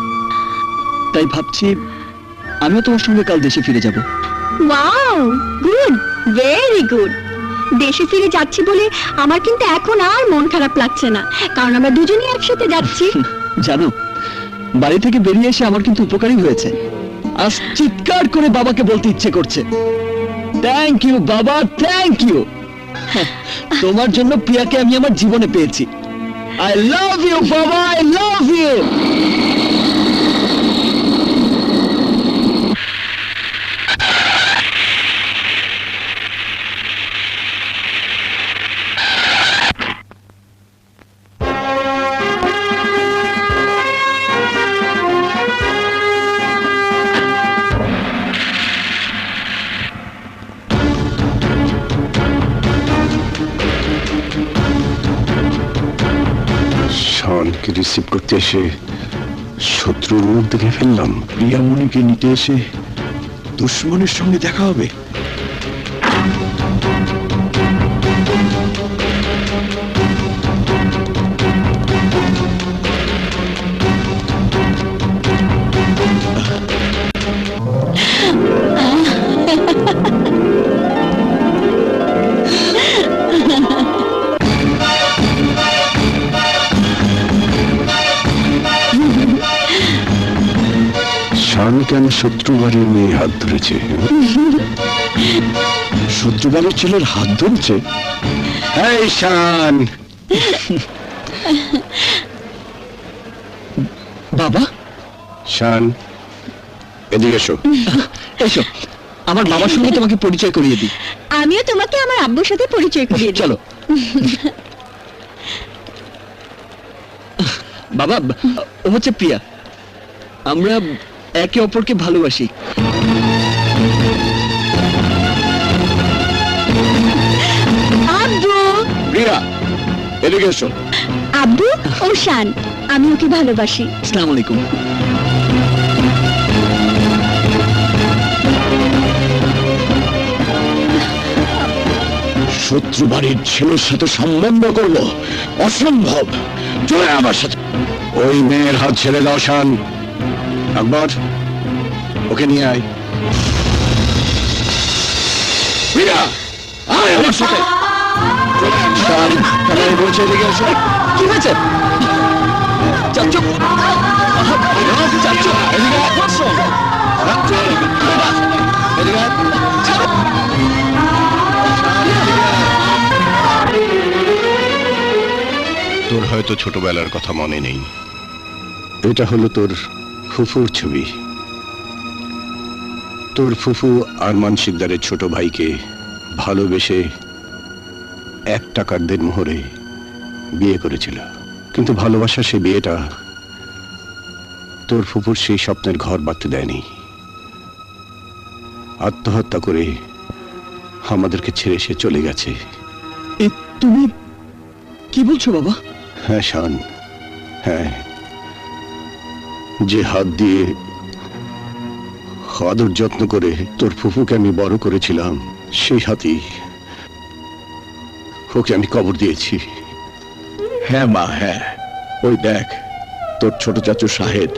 তাই ভাবছি আমিও তোমার সঙ্গে কাল দেশে ফিরে যাব। Wow, good, very good. দেশে ফিরে যাচ্ছি বলে আমার কিন্তু এখন আর মন খারাপ লাগছে না, কারণ আমরা দুজনেই একসাথে যাচ্ছি। জানো, বাড়ি থেকে বেরিয়ে এসে আমার কিন্তু উপকারই হয়েছে। আজ চিৎকার করে বাবাকে বলতে ইচ্ছে করছে, থ্যাংক ইউ বাবা, থ্যাংক ইউ। তোমার জন্য প্রিয়াকে আমি আমার জীবনে পেয়েছি। আই লাভ ইউ বাবা, আই লাভ ইউ। শানকে রিসিভ করতে এসে শত্রুর মুখ দেখে ফেললাম। প্রিয়ামণিকে নিতে এসে দুশ্মনের সঙ্গে দেখা হবে। শান কেন শত্রু বাড়ির মেয়ে হাত ধরেছে? শত্রু বাড়ির ছেলের হাত ধরেছে? এই শান, বাবা, শান এদিকে এসো। এসো, আমার বাবার সঙ্গে তোমাকে পরিচয় করিয়ে দিই। আমিও তোমাকে আমার আব্বুর সাথে পরিচয় করিয়ে দিই। চলো। বাবা, ও হচ্ছে প্রিয়া। আমরা একে অপরকে ভালোবাসি। আব্বু, প্রিয়া এদিকে এসো। আব্বু ও শান, আমি ওকে ভালোবাসি। আসসালামু আলাইকুম। শত্রু বাড়ির ছেলের সাথে সম্বন্ধ করবো? অসম্ভব। চলে আমার সাথে। ওই মেয়ের হাত ছেড়ে দাও শান। আকবর, ওকে নিয়ে আয়। প্রিয়া, আয় আমার সাথে। শান, তাহলে বলছে এদিকে এসো। কি হয়েছে? চাচ্চু, চাচ্চু, এদিকে আয়। এদিকে আয়। তোর হয়তো ছোটবেলার কথা মনে নেই। এটা হলো তোর ফুফুর ছবি। তোর ফুফু আরমান শিকদারের ছোট ভাইকে ভালোবেসে 1 টাকার দেনমোহরে বিয়ে করেছিল, কিন্তু ভালোবাসা সেই বিয়েটা তোর ফুফুর সেই স্বপ্নের ঘর বাঁধতে দেয়নি। আত্মহত্যা করে আমাদেরকে ছেড়ে সে চলে গেছে। তুমি কি বলছো বাবা? হ্যাঁ শান, হ্যাঁ। যে হাত দিয়ে আদর যত্ন করে তোর ফুফুকে আমি বড় করেছিলাম, সেই হাতেই ওকে আমি কবর দিয়েছি। হ্যাঁ মা, হ্যাঁ। ওই দেখ, তোর ছোট চাচু শাহেদ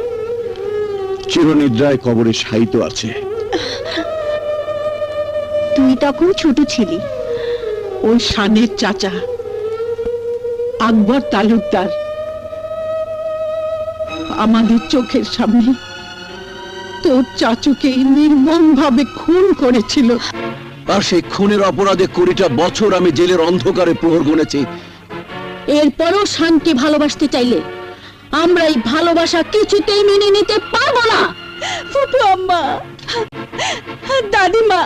চিরনিদ্রায় কবরে শায়িত আছে। তুই তখন ছোট ছিলি। ওই শানের চাচা আকবর তালুকদার আমাদের চোখের সামনে তোর চাচুকে নির্মম ভাবে খুন করেছিল। আর সেই খুনের অপরাধে 20টা বছর আমি জেলের অন্ধকারে প্রহর গুনেছি। এরপরও শানকে ভালোবাসতে চাইলে আমরা এই ভালোবাসা কিছুতেই মেনে নিতে পারবো না। ফুপু আম্মা, দাদিমা,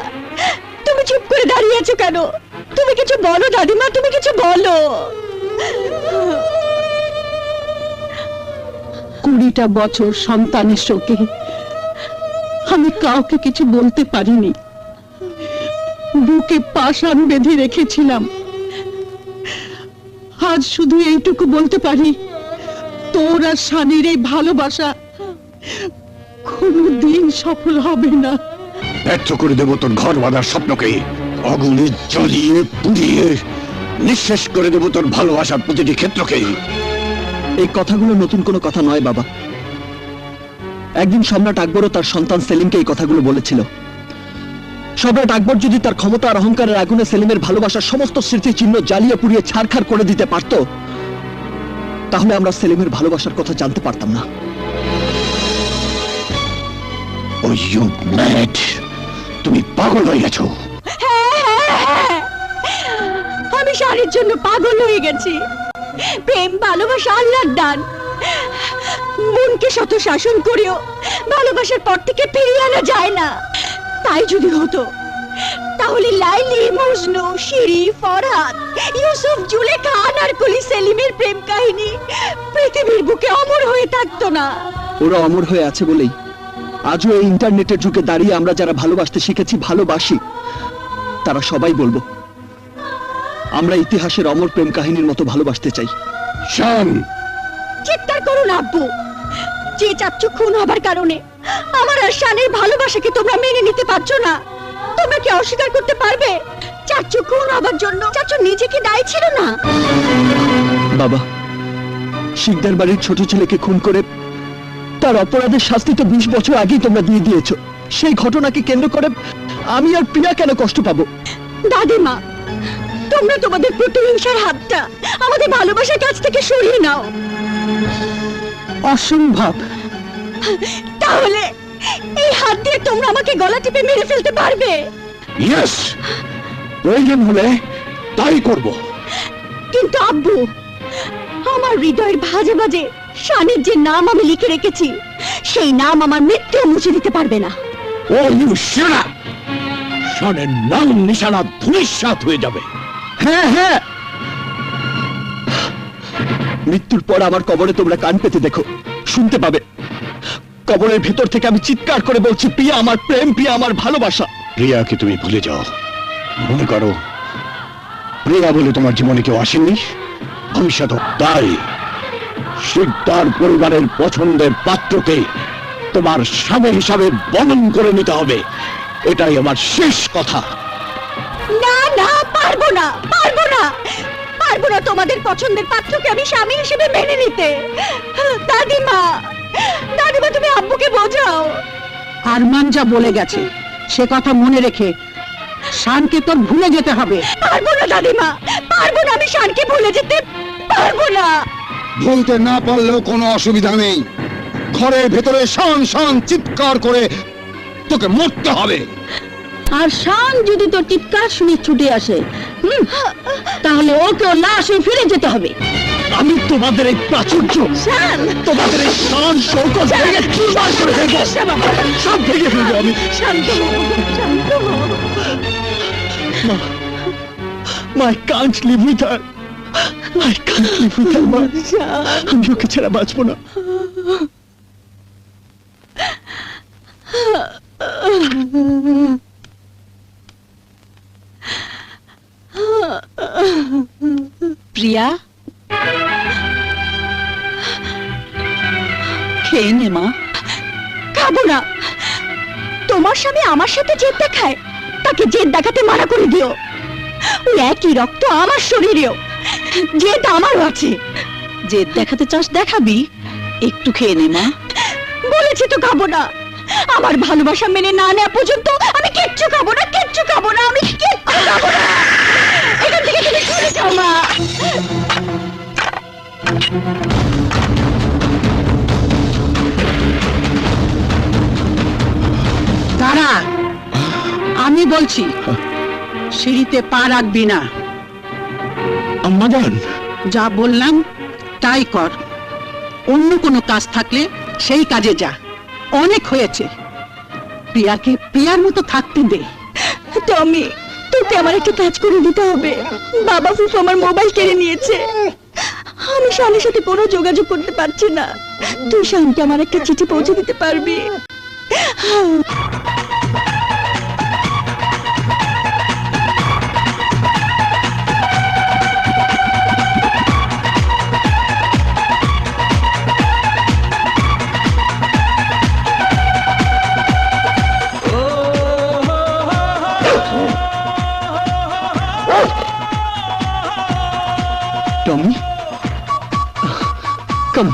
তুমি চুপ করে দাঁড়িয়ে আছো কেন? তুমি কিছু বলো দাদিমা, তুমি কিছু বলো। 20টা বছর সন্তানের শোকে আমি কাউকে কিছু বলতে পারিনি। বুকে পাষাণ বেঁধে রেখেছিলাম। আজ শুধু এইটুকু বলতে পারি, তোর আর শানির এই ভালোবাসা কোনোদিন সফল হবে না। ব্যর্থ করে দেব তোর ঘর বাঁধার স্বপ্নকে। আগুনে জ্বালিয়ে পুড়িয়ে নিঃশেষ করে দেব তোর ভালোবাসার প্রতিটি ক্ষেত্রকে। এই কথাগুলো নতুন কোনো কথা নয় বাবা। একদিন সম্রাট আকবরও তার সন্তান সেলিমকে এই কথাগুলো বলেছিল। সম্রাট আকবর যদি তার ক্ষমতা আর অহংকারের আগুনে সেলিমের ভালোবাসার সমস্ত স্মৃতিচিহ্ন জ্বালিয়ে পুড়িয়ে ছারখার করে দিতে পারত, তাহলে আমরা সেলিমের ভালোবাসার কথা জানতে পারতাম না। Oh, you mad! তুমি পাগল হয়ে গেছো। আমি শানের জন্য পাগল হয়ে গেছি। প্রেম ভালোবাসা আল্লাহর দান। মনকে শত শাসন করেও ভালোবাসার পর থেকে ফিরিয়ে আনা যায় না। তাই যদি হতো তাহলে লাইলি, মজনু, শিরি, ফরহাদ, ইউসুফ, জুলেখা, আনারকলি, সেলিমের প্রেম কাহিনী পৃথিবীর বুকে অমর হয়ে থাকতো না। ওরা অমর হয়ে আছে বলেই আজও এই ইন্টারনেটের যুগে দাঁড়িয়ে আমরা যারা ভালোবাসতে শিখেছি, ভালোবাসি, তারা সবাই বলবো আমরা ইতিহাসের অমর প্রেম কাহিনীর মতো ভালোবাসতে চাই। শান, চিৎকার করুন আব্বু। যে চাচ্চু খুন হবার কারণে আমার আর শানের ভালোবাসাকে তোমরা মেনে নিতে পারছো না। তোমরা কি অস্বীকার করতে পারবে চাচ্চু খুন হবার জন্য চাচ্চু নিজেকে দায়ী ছিল না? বাবা, শিকদার বাড়ির ছোট ছেলেকে খুন করে তার অপরাধের শাস্তি তো 20 বছর আগেই তোমরা দিয়ে দিয়েছো। সেই ঘটনাকে কেন্দ্র করে আমি আর প্রিয়া কেন কষ্ট পাবো? দাদিমা, তোমরা তোমাদের প্রতিহিংসার হাতটা আমাদের ভালোবাসার কাছ থেকে সরিয়ে নাও। অসম্ভব। তাহলে এই হাত দিয়ে তোমরা আমাকে গলা টিপে মেরে ফেলতে পারবে? ইয়েস, প্রয়োজন হলে তাই করব। কিন্তু আব্বু, আমার হৃদয়ের ভাজে ভাজে শানের যে নাম আমি লিখে রেখেছি, সেই নাম আমার মৃত্যু মুছে দিতে পারবে না। ও ইউ শাট আপ! শানের নাম নিশানা ধূলিসাৎ হয়ে যাবে। হ্যাঁ হ্যাঁ, মৃত্যুর পর আমার কবরে তোমরা কান পেতে দেখো, শুনতে পাবে। কবরের ভেতর থেকে আমি চিৎকার করে বলছি, প্রিয়া আমার প্রেম, প্রিয়া আমার ভালোবাসা। প্রিয়াকে তুমি ভুলে যাও। মনে করো প্রিয়া বলে তোমার জীবনে কেউ আসেনি, ভবিষ্যৎ তাই। শিকদার পরিবারের পছন্দের পাত্রকে তোমার স্বামী হিসাবে বরণ করে নিতে হবে। এটাই আমার শেষ কথা। না না, পারবো না, পারবো না, পারবো না তোমাদের পছন্দের পাত্রকে আমি স্বামী হিসেবে মেনে নিতে। দাদিমা, দাদিমা, তুমি আব্বুকে বোঝাও। আরমান যা বলে গেছে সে কথা মনে রেখে শানকে তোর ভুলে যেতে হবে। পারবো না দাদিমা, পারবো না, আমি শানকে ভুলে যেতে পারবো না। ভুলতে না পারলেও কোনো অসুবিধা নেই। ঘরের ভেতরে শান শান চিৎকার করে তোকে মরতে হবে। আর শান যদি তোর চিৎকার শুনে ছুটে আসে, তাহলে ওকেও লাশ হয়ে ফিরে যেতে হবে। আমি তোমাদের এই প্রাচুর্য, তোমাদের এই শান শৌকত ভেঙে চুরমার করে দেবো। সব ভেঙে ফেলবো আমি। শান্ত হও, শান্ত হও। মা, I can't live with her. I can't live with her, মা। আমি ওকে ছাড়া বাঁচবো না। প্রিয়া, খেয়ে নে মা। খাবো না। তোমার স্বামী আমার সাথে জেদ দেখায়, তাকে জেদ দেখাতে মানা করে দিও। ওই একই রক্ত আমার শরীরেও, জেদ আমারও আছে। জেদ দেখাতে চাস দেখাবি, একটু খেয়ে নে মা। বলেছি তো খাবো না। আমার ভালোবাসা মেনে না নেওয়া পর্যন্ত আমি কিচ্ছু খাবো না, কিচ্ছু খাবো না, আমি কিচ্ছু খাবো না। এখান থেকে তুমি চলে যাও মা। দাঁড়া, আমি বলছি সিঁড়িতে পা রাখবি না। আম্মাজান, যা বললাম তাই কর। অন্য কোনো কাজ থাকলে সেই কাজে যা। অনেক হয়েছে, প্রিয়াকে প্রিয়ার মতো থাকতে দে। টমি, তোকে আমার একটা কাজ করে দিতে হবে। বাবা ফুফু আমার মোবাইল কেড়ে নিয়েছে। আমি শানের সাথে কোনো যোগাযোগ করতে পারছি না। তুই শানকে আমার একটা চিঠি পৌঁছে দিতে পারবি? Tommy, come.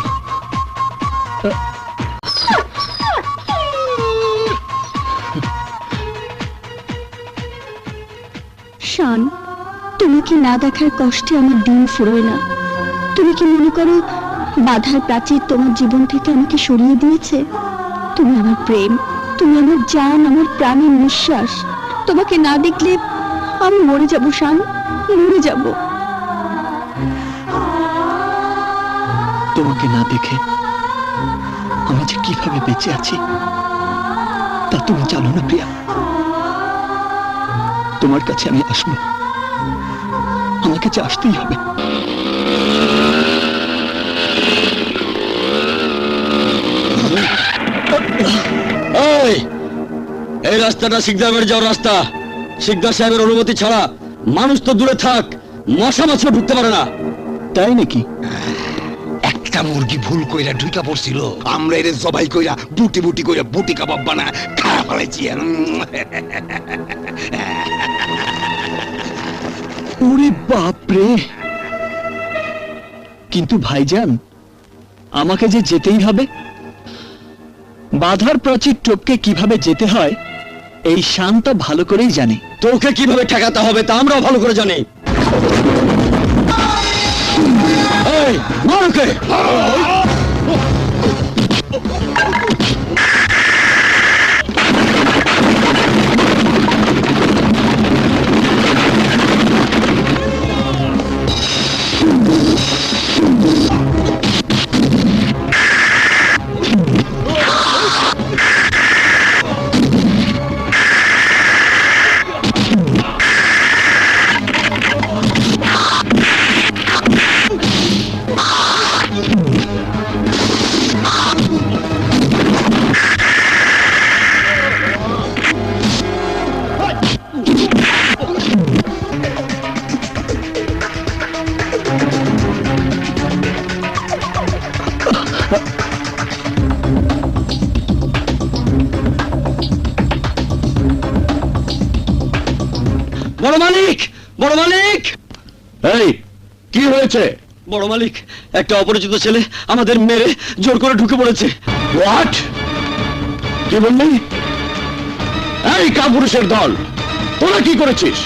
শান, তোমাকে না দেখার কষ্টে আমার দিন ফুরোয় না। তুমি কি মনে করো বাধার প্রাচীর তোমার জীবন থেকে আমাকে সরিয়ে দিয়েছে? তুমি আমার প্রেম, তুমি আমার জান, আমার প্রাণের নিঃশ্বাস। তোমাকে না দেখলে আমি মরে যাব শান, মরে যাব। তোমাকে না দেখে আমি যে কিভাবে বেঁচে আছি তা তুমি জানো না প্রিয়া। তোমার কাছে আমি আসবো, আমাকে যে আসতেই হবে। এই রাস্তাটা শিকদার বাড়ি যাওয়ার রাস্তা। শিকদার সাহেবের অনুমতি ছাড়া মানুষ তো দূরে থাক, মশা মাছিও ঢুকতে পারে না। তাই নাকি? একটা মুরগি ভুল কইরা ঢুকা পড়ছিল, আমরা এর জবাই কইরা বুটি বুটি কইরা বুটি কাবাব বানা খাওয়া ফেলাইছি। ওরে বাপরে! কিন্তু ভাইজান, আমাকে যে যেতেই হবে। বাধার প্রাচীর টপকে কিভাবে যেতে হয় এই শান্ত ভালো করেই জানে। তোকে কিভাবে ঠেকাতে হবে তা আমরাও ভালো করে জানি। এই, মার ওকে! বড় মালিক, বড় মালিক! এই, কি হয়েছে? বড় মালিক, একটা অপরিচিত ছেলে আমাদের মেরে জোর করে ঢুকে পড়েছে। হোয়াট? কি বললি? এই কাপুরুষের দল, তোরা কি করেছিস?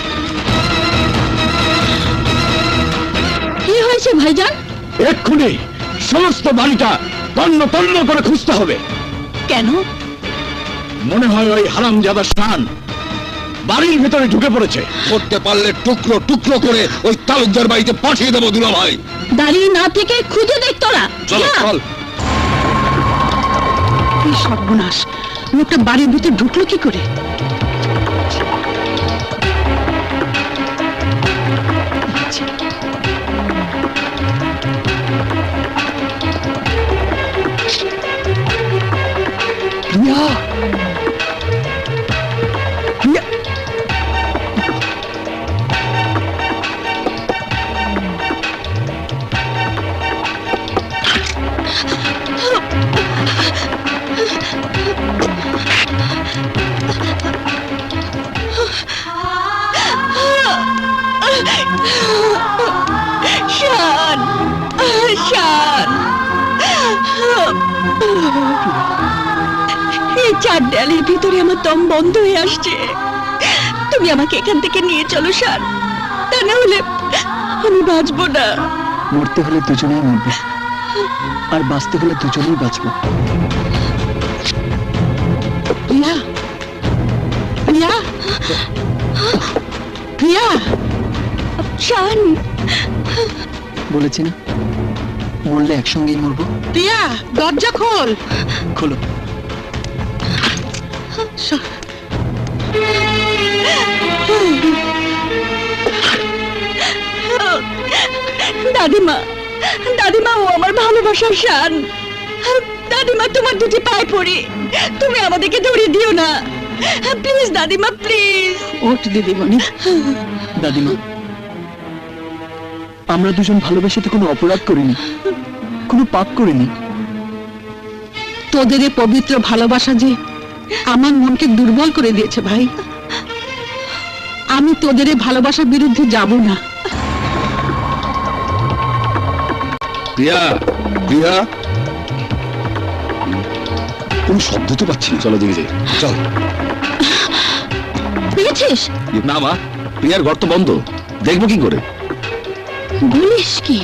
কি হয়েছে ভাইজান? এক্ষুনি সমস্ত বাড়িটা তন্ন তন্ন করে খুঁজতে হবে। কেন? মনে হয় ওই হারামজাদা শান বাড়ির ভিতরে ঢুকে পড়েছে। করতে পারলে টুকরো টুকরো করে ওই তালুকদার বাড়িতে পাঠিয়ে দেবো দুলা ভাই। দাঁড়িয়ে না থেকে খুঁজে দেখ তোরা। চল চল। কি সর্বনাশ, লোকটা বাড়ির ভিতরে ঢুকলো কি করে? প্রিয়া! প্রিয়া! শান, শান, এই চার দেয়ালের ভিতরে আমার দম বন্ধ হয়ে আসছে। তুমি আমাকে এখান থেকে নিয়ে চলো শান, তা না হলে আমি বাঁচবো না। মরতে হলে দুজনেই মরবো, আর বাঁচতে হলে দুজনেই বাঁচবো। প্রিয়া, প্রিয়া, প্রিয়া! শান, বলেছি না, মরলে একসঙ্গেই মরবো। প্রিয়া, দরজা খোল। খোলো। দাদিমা, দাদিমা, ও আমার ভালোবাসার শান। দাদিমা, তোমার দুটি পায়ে পড়ি, তুমি আমাদেরকে ধরিয়ে দিও না প্লিজ দাদিমা, প্লিজ। ওঠ দিদিমণি। দাদিমা, আমরা দুজন ভালোবেসে তো কোনো অপরাধ করিনি, কোনো পাপ করিনি। তোদের এই পবিত্র ভালোবাসা যে আমার মনকে দুর্বল করে দিয়েছে ভাই। আমি তোদের এই ভালোবাসার বিরুদ্ধে যাব না। প্রিয়া, প্রিয়া, কোন শব্দ তো পাচ্ছি না। চলো দিকে যাই, চল। পেয়েছিস? না মা, প্রিয়ার ঘর তো বন্ধ, দেখবো কি করে? বলিস কি?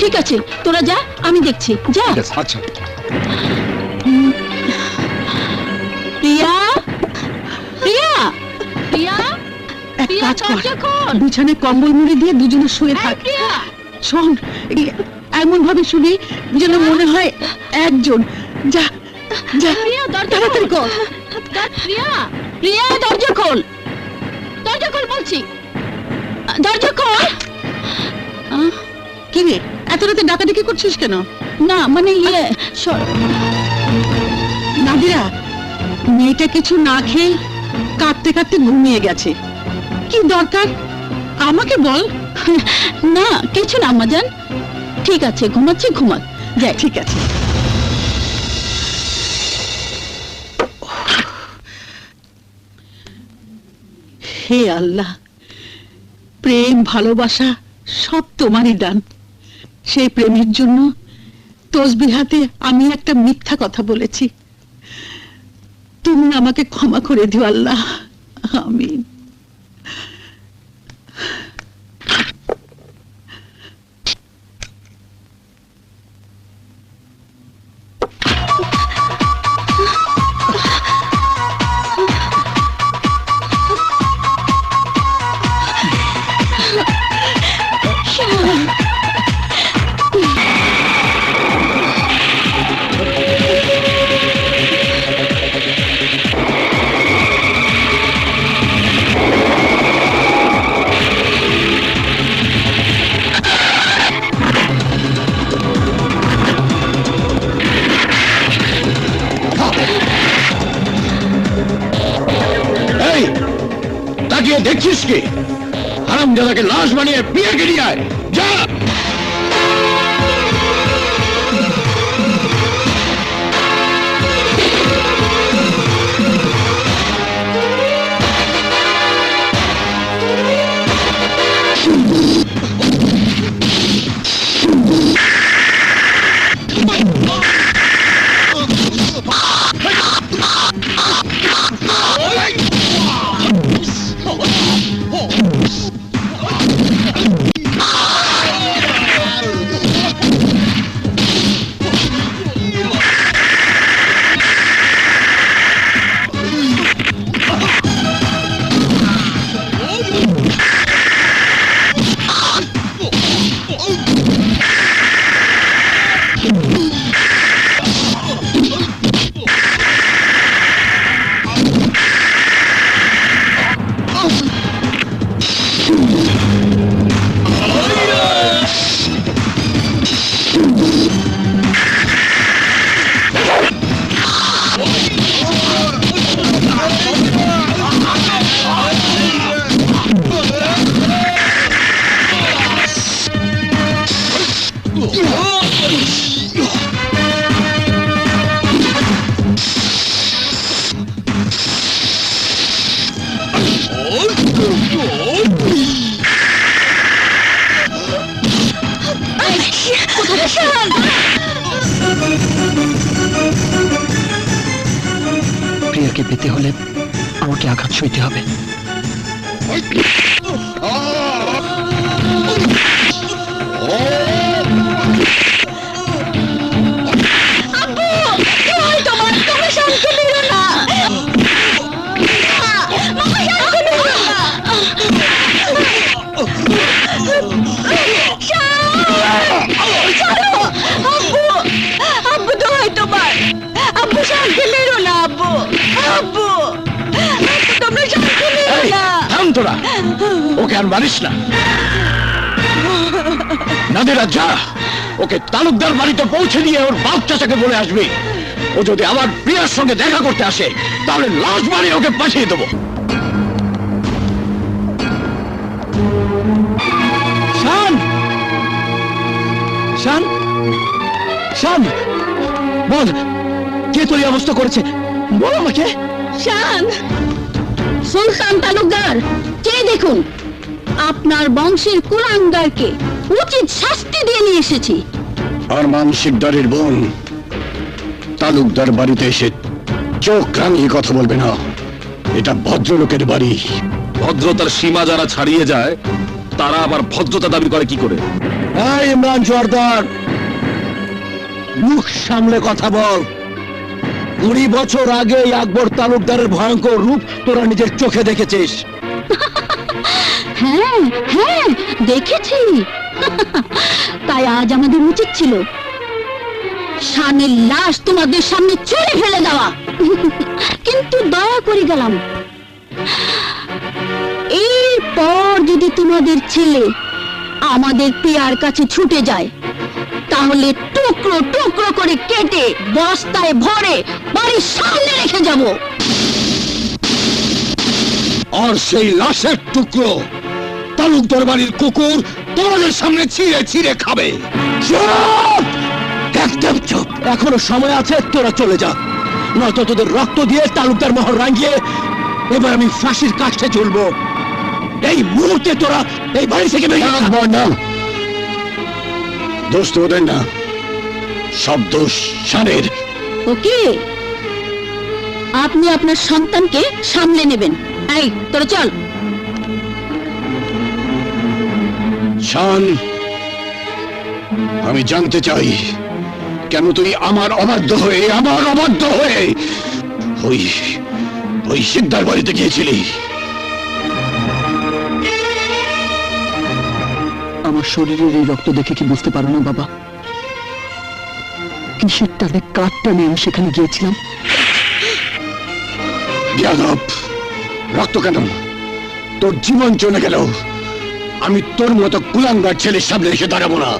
ঠিক আছে, তোরা যা, আমি দেখছি, যা। আচ্ছা প্রিয়া, প্রিয়া, প্রিয়া, এক কাজ কর, বিছানায় কম্বল মুড়ি দিয়ে দুজনে শুয়ে থাক। শোন, এমন ভাবে শুনি যেন মনে হয় একজন। যা যা, তাড়াতাড়ি কর। প্রিয়া, প্রিয়া, দরজা খোল, দরজা খোল বলছি, দরজা খোল। কি রে, এত রাতে ডাকাডাকি করছিস কেন? না মানে ইয়ে, নাদিরা, মেয়েটা কিছু না খেয়ে কাঁদতে কাঁদতে ঘুমিয়ে গেছে। কি দরকার আমাকে বল। না কিছু না আম্মাজান, ঠিক আছে, ঘুমাচ্ছে, ঘুমাক। যাই, ঠিক আছে। হে আল্লাহ, প্রেম ভালোবাসা সব তোমারই দান। সেই প্রেমের জন্য তসবিহাতে আমি একটা মিথ্যা কথা বলেছি। তুমি আমাকে ক্ষমা করে দিও আল্লাহ, আমিন। দেখছিস কি? হারামজাদাকে লাশ বানিয়ে প্রিয়াকে নিয়ে আয়, যা। প্রিয়াকে পেতে হলে আমাকে আঘাত সইতে হবে। ওকে আর মারিস না। নাদিরা, যা, ওকে তালুকদার বাড়িতে পৌঁছে দিয়ে ওর বাপ চাচাকে বলে আসবি, ও যদি আমার প্রিয়ার সঙ্গে দেখা করতে আসে তাহলে লাশ বানিয়ে ওকে পাঠিয়ে দেবো। শান, শান, শান, বল, কে তোর এই অবস্থা করেছে? বল আমাকে। শান, সুলতান তালুকদার, কে দেখুন, আপনার বংশের কুলাঙ্গারকে উচিত শাস্তি দিয়ে নিয়ে এসেছি। আর মানসিকদারের বোন তালুকদার বাড়িতে এসে চোখ রাঙিয়ে কথা বলবে না। এটা ভদ্রলোকের বাড়ি, ভদ্রতার সীমা যারা ছাড়িয়ে যায় তারা আবার ভদ্রতা দাবি করে কি করে? এই ইমরান জোয়ারদার, মুখ সামলে কথা বল। 20 বছর আগে এই আকবর তালুকদারের ভয়ঙ্কর রূপ তোরা নিজের চোখে দেখেছিস। হ্যাঁ হ্যাঁ দেখেছি। তাই আজ আমাদের উচিত ছিল শানের লাশ তোমাদের সামনে ছুঁড়ে ফেলে দেওয়া, কিন্তু দয়া করে গেলাম। এরপর যদি তোমাদের ছেলে আমাদের পিয়ার কাছে ছুটে যায় তাহলে টুকরো টুকরো করে কেটে বস্তায় ভরে বাড়ির সামনে রেখে যাব। আর সেই লাশের টুকরো তালুকদার বাড়ির কুকুর তোমাদের সামনে ছিঁড়ে ছিঁড়ে খাবে। চুপ! একদম চুপ। এখনো সময় আছে, তোরা চলে যা, নয়তো তোদের রক্ত দিয়ে তালুকদার মোহর রাঙিয়ে এবার আমি ফাঁসির কাষ্ঠে ঝুলবো। এই মুহূর্তে তোরা এই বাড়ি থেকে বেরিয়ে যা। না, দোষ তো ওদের না, সব দোষ শানের। ওকে, আপনি আপনার সন্তানকে সামলে নেবেন। এই তোরা চল। শান, আমি জানতে চাই কেন তুই আমার অবাধ্য হয়ে ওই সিকদার বাড়িতে গিয়েছিলি? আমার শরীরের এই রক্ত দেখে কি বুঝতে পারো না বাবা? কিসের টানে কাঠ টানে আমি সেখানে গিয়েছিলাম? যাদব, রক্ত কেন? তোর জীবন চলে গেল, আমি তোর মতো কুলাঙ্গার ছেলের সামনে এসে দাঁড়াবো না।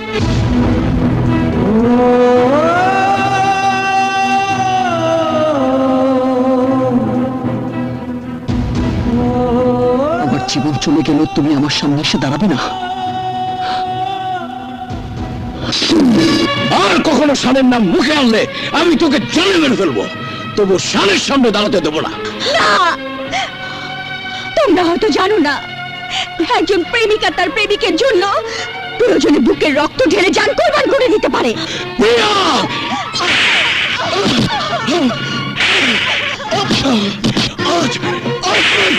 আমার জীবন চলে গেল, তুমি আমার সামনে এসে দাঁড়াবে না? আর কখনো শানের নাম মুখে আনলে আমি তোকে জানে মেরে ফেলবো, তবু শানের সামনে দাঁড়াতে দেবো না। তোমরা হয়তো জানো না, একজন প্রেমিকা তার প্রেমিকের জন্য প্রয়োজনে বুকের রক্ত ঢেলে জান কোরবান করে দিতে পারে। প্রিয়া! আজ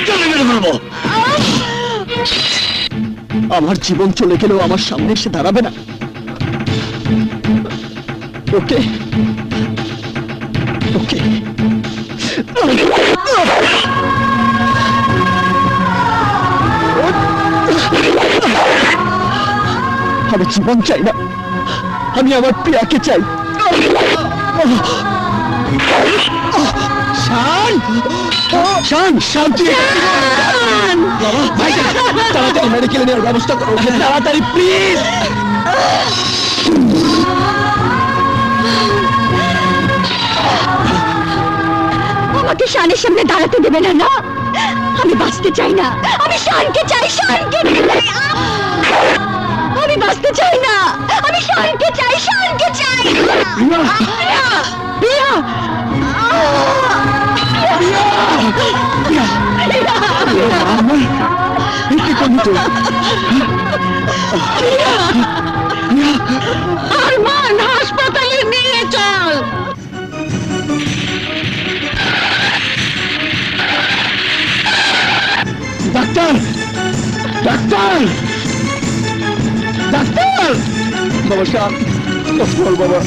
জানে মেরে ফেলবো। আমার জীবন চলে গেলেও আমার সামনে এসে দাঁড়াবে না? ওকে ওকে, আমি জীবন চাই না, আমি আমার প্রিয়াকে চাই। শান, শান, শান্তি! বাবা, ভাইজান, তাড়াতাড়ি মেডিকেলে নেওয়ার ব্যবস্থা করো, তাড়াতাড়ি প্লিজ। আমাকে শানের সামনে দাঁড়াতে দেবে না? না, আমি বাঁচতে চাই না, আমি শানকে চাই, শানকে চাই। আমি বাঁচতে চাই না, আমি শানকে চাই, শানকে চাই। প্রিয়া, প্রিয়া, আরমান, হাসপাতালে নিয়ে চল। Doctor, doctor, doctor! বাবা শান, বল বাবা।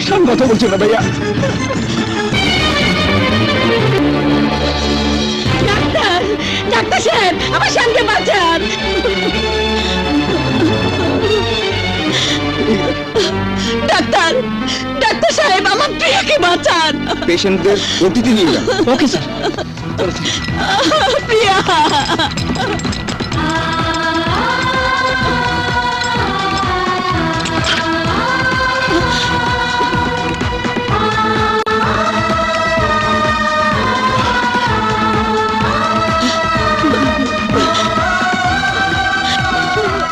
শান কথা বলছে না ভাইয়া। ডাক্তার, ডাক্তার সাহেব, আমার শানকে বাঁচান। ডাক্তার, ডাক্তার সাহেব, আমার প্রিয়াকে বাঁচান। পেশেন্টদের ওটিতে নিয়ে যান। Okay sir. প্রিয়া,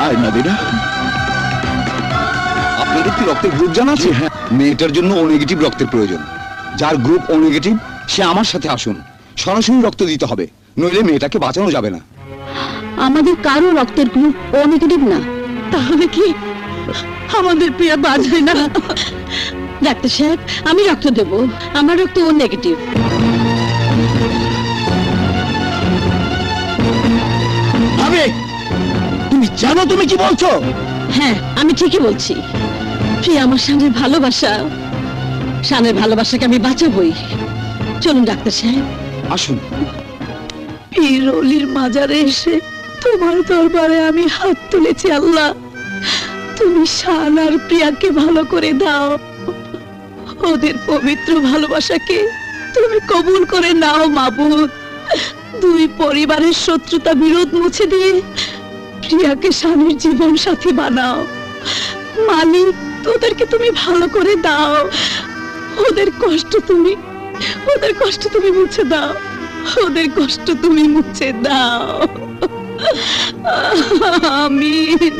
আয় নাদিরা, আপনাদের কি রক্তের গ্রুপ জানা আছে? হ্যাঁ। মেয়েটার জন্য ও নেগেটিভ রক্তের প্রয়োজন। যার গ্রুপ ও নেগেটিভ সে আমার সাথে আসুন, সরাসরি রক্ত দিতে হবে, নইলে মেয়েটাকে বাঁচানো যাবে না। আমাদের কারো রক্তের গ্রুপ ও নেগেটিভ না। তাহলে কি আমাদের প্রিয়া বাঁচবে না? ডাক্তার সাহেব, আমি রক্ত দেব, আমার রক্ত ও নেগেটিভ। ভাবি, তুমি জানো তুমি কি বলছো? হ্যাঁ, আমি ঠিকই বলছি। প্রিয়া আমার শানের ভালোবাসা, শানের ভালোবাসাকে আমি বাঁচাবই। চলুন ডাক্তার সাহেব। আসুন। পীর অলির মাজারে এসে তোমার দরবারে আমি হাত তুলেছি। আল্লাহ, তুমি শান আর প্রিয়াকে ভালো করে দাও। ওদের পবিত্র ভালোবাসাকে তুমি কবুল করে নাও মাবুদ। দুই পরিবারের শত্রুতা বিরোধ মুছে দিয়ে প্রিয়াকে স্বামীর জীবন সাথী বানাও। মালিক, ওদেরকে তুমি ভালো করে দাও। ওদের কষ্ট তুমি মুছে দাও। ওদের কষ্ট তুমি মুছে দাও। আমিন।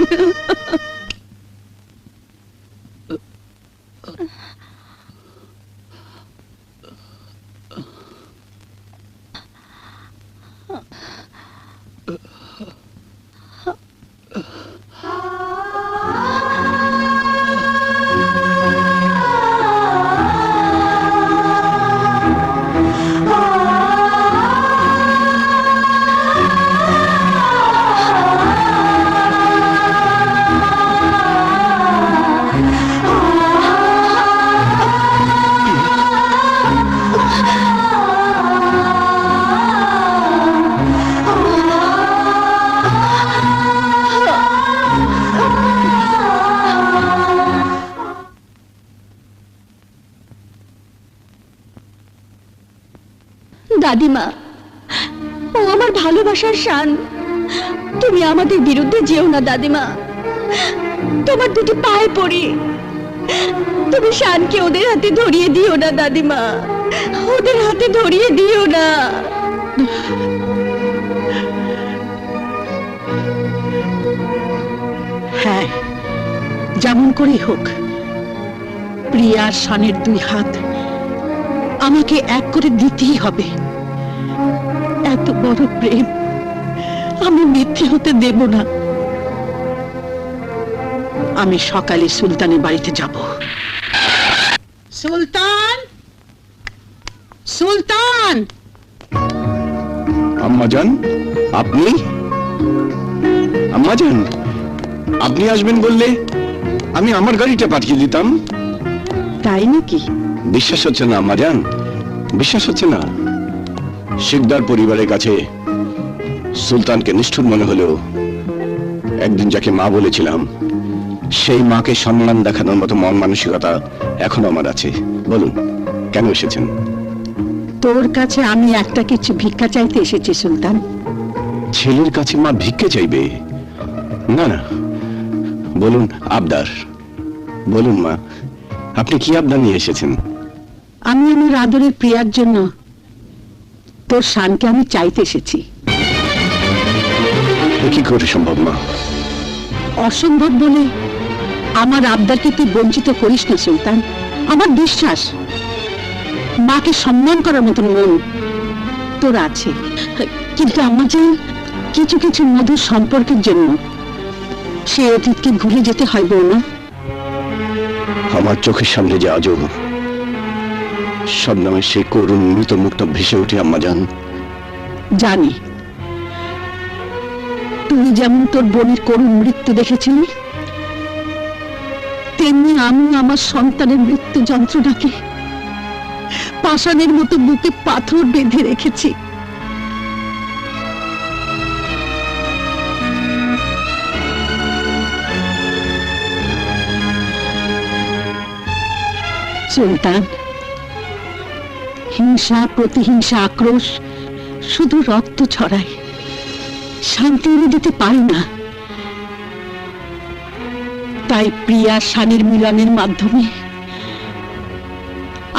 দাদিমা, ও আমার ভালোবাসার শান। তুমি আমাদের বিরুদ্ধে যেও না দাদিমা, তোমার দুটি পায়ে পড়ি। তুমি শানকে ওদের হাতে ধরিয়ে দিও না দাদিমা, ওদের হাতে ধরিয়ে দিও না। হ্যাঁ, যেমন করেই হোক প্রিয়ার শানের দুই হাত আমাকে এক করে দিতেই হবে। এত বড় প্রেম আমি মিথ্যে হতে দেব না। আমি সকালে সুলতানের বাড়িতে যাব। সুলতান, সুলতান! আম্মাজান, আপনি? আম্মাজান, আপনি আসবেন বললে আমি আমার গাড়িটা পাঠিয়ে দিতাম। তাই নাকি? বিশ্বাস হচ্ছে না আম্মাজান, বিশ্বাস হচ্ছে না। শিকদার পরিবারের কাছে সুলতানকে নিষ্ঠুর মনে হলেও একদিন যাকে মা বলেছিলাম, সেই মাকে সম্মান দেখানোর মতো মন মানসিকতা এখন আমার আছে। বলুন, কেন এসেছেন? তোর কাছে আমি একটা কিছু ভিক্ষা চাইতে এসেছি সুলতান। ছেলের কাছে মা ভিক্ষে চাইবে? না না, বলুন আবদার। বলুন মা, আপনি কি আবদার নিয়ে এসেছেন? আমি আমার আদরের প্রিয়ার জন্য তোর শানকে আমি চাইতে এসেছি। কি করে সম্ভব মা? অসম্ভব বলে আমার আবদারকে তুই বঞ্চিত করিস না সুলতান। আমার বিশ্বাস মাকে সম্মান করার মতন মন তোর আছে, কিন্তু আমার যে কিছু কিছু মধুর সম্পর্কের জন্য সে অতীতকে ভুলে যেতে হয় বৌমা। আমার চোখের সামনে যে আজও সব নামে সে করুণ মৃত মুখটা ভেসে উঠে আম্মাজান। জানি তুই যেমন তোর বোনের করুণ মৃত্যু দেখেছিলি, তেমনি আমি আমার সন্তানের মৃত্যু যন্ত্রণাকে পাষাণের মতো বুকে পাথর বেঁধে রেখেছি। সুলতান, হিংসা, প্রতিহিংসা, আক্রোশ শুধু রক্ত ছড়ায়, শান্তি এনে দিতে পারে না। তাই প্রিয়া শানের মিলনের মাধ্যমে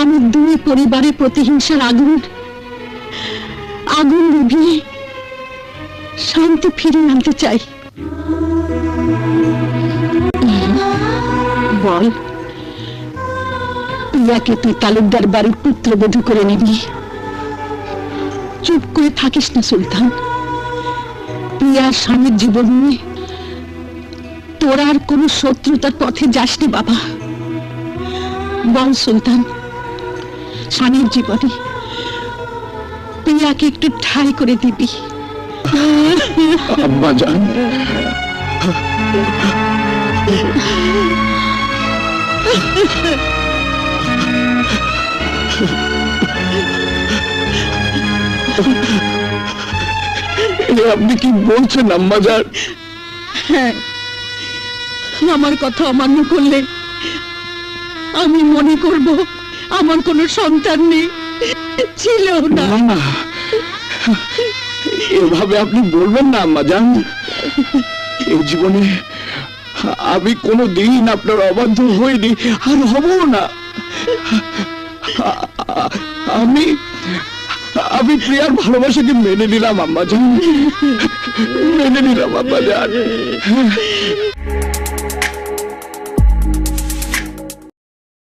আমি দুই পরিবারের প্রতিহিংসার আগুন নিভিয়ে শান্তি ফিরিয়ে আনতে চাই। বল, প্রিয়াকে তুই তালুকদার বাড়ির পুত্রবধূ করে নিবি? চুপ করে থাকিস না সুলতান। প্রিয়ার স্বামীর জীবন নিয়ে তোর আর কোনো শত্রুতার পথে যাসনি বাবা। বল সুলতান, স্বামীর জীবনে প্রিয়াকে একটু ঠাঁই করে দিবি? আম্মা জান, এ আপনি কি বলছেন আম্মা জান? হ্যাঁ, আমার কথা অমান্য করলে আমি মনে করব আমার কোনো সন্তান নেই, ছিল না। না, এভাবে আপনি বলবেন না আম্মা জান। এই জীবনে আমি কোনোদিন আপনার অবাধ্য হইনি, আর হব না। আমি প্রিয়ার ভালোবাসাকে মেনে নিলাম আম্মা জান, মেনে নিলাম আম্মা জান।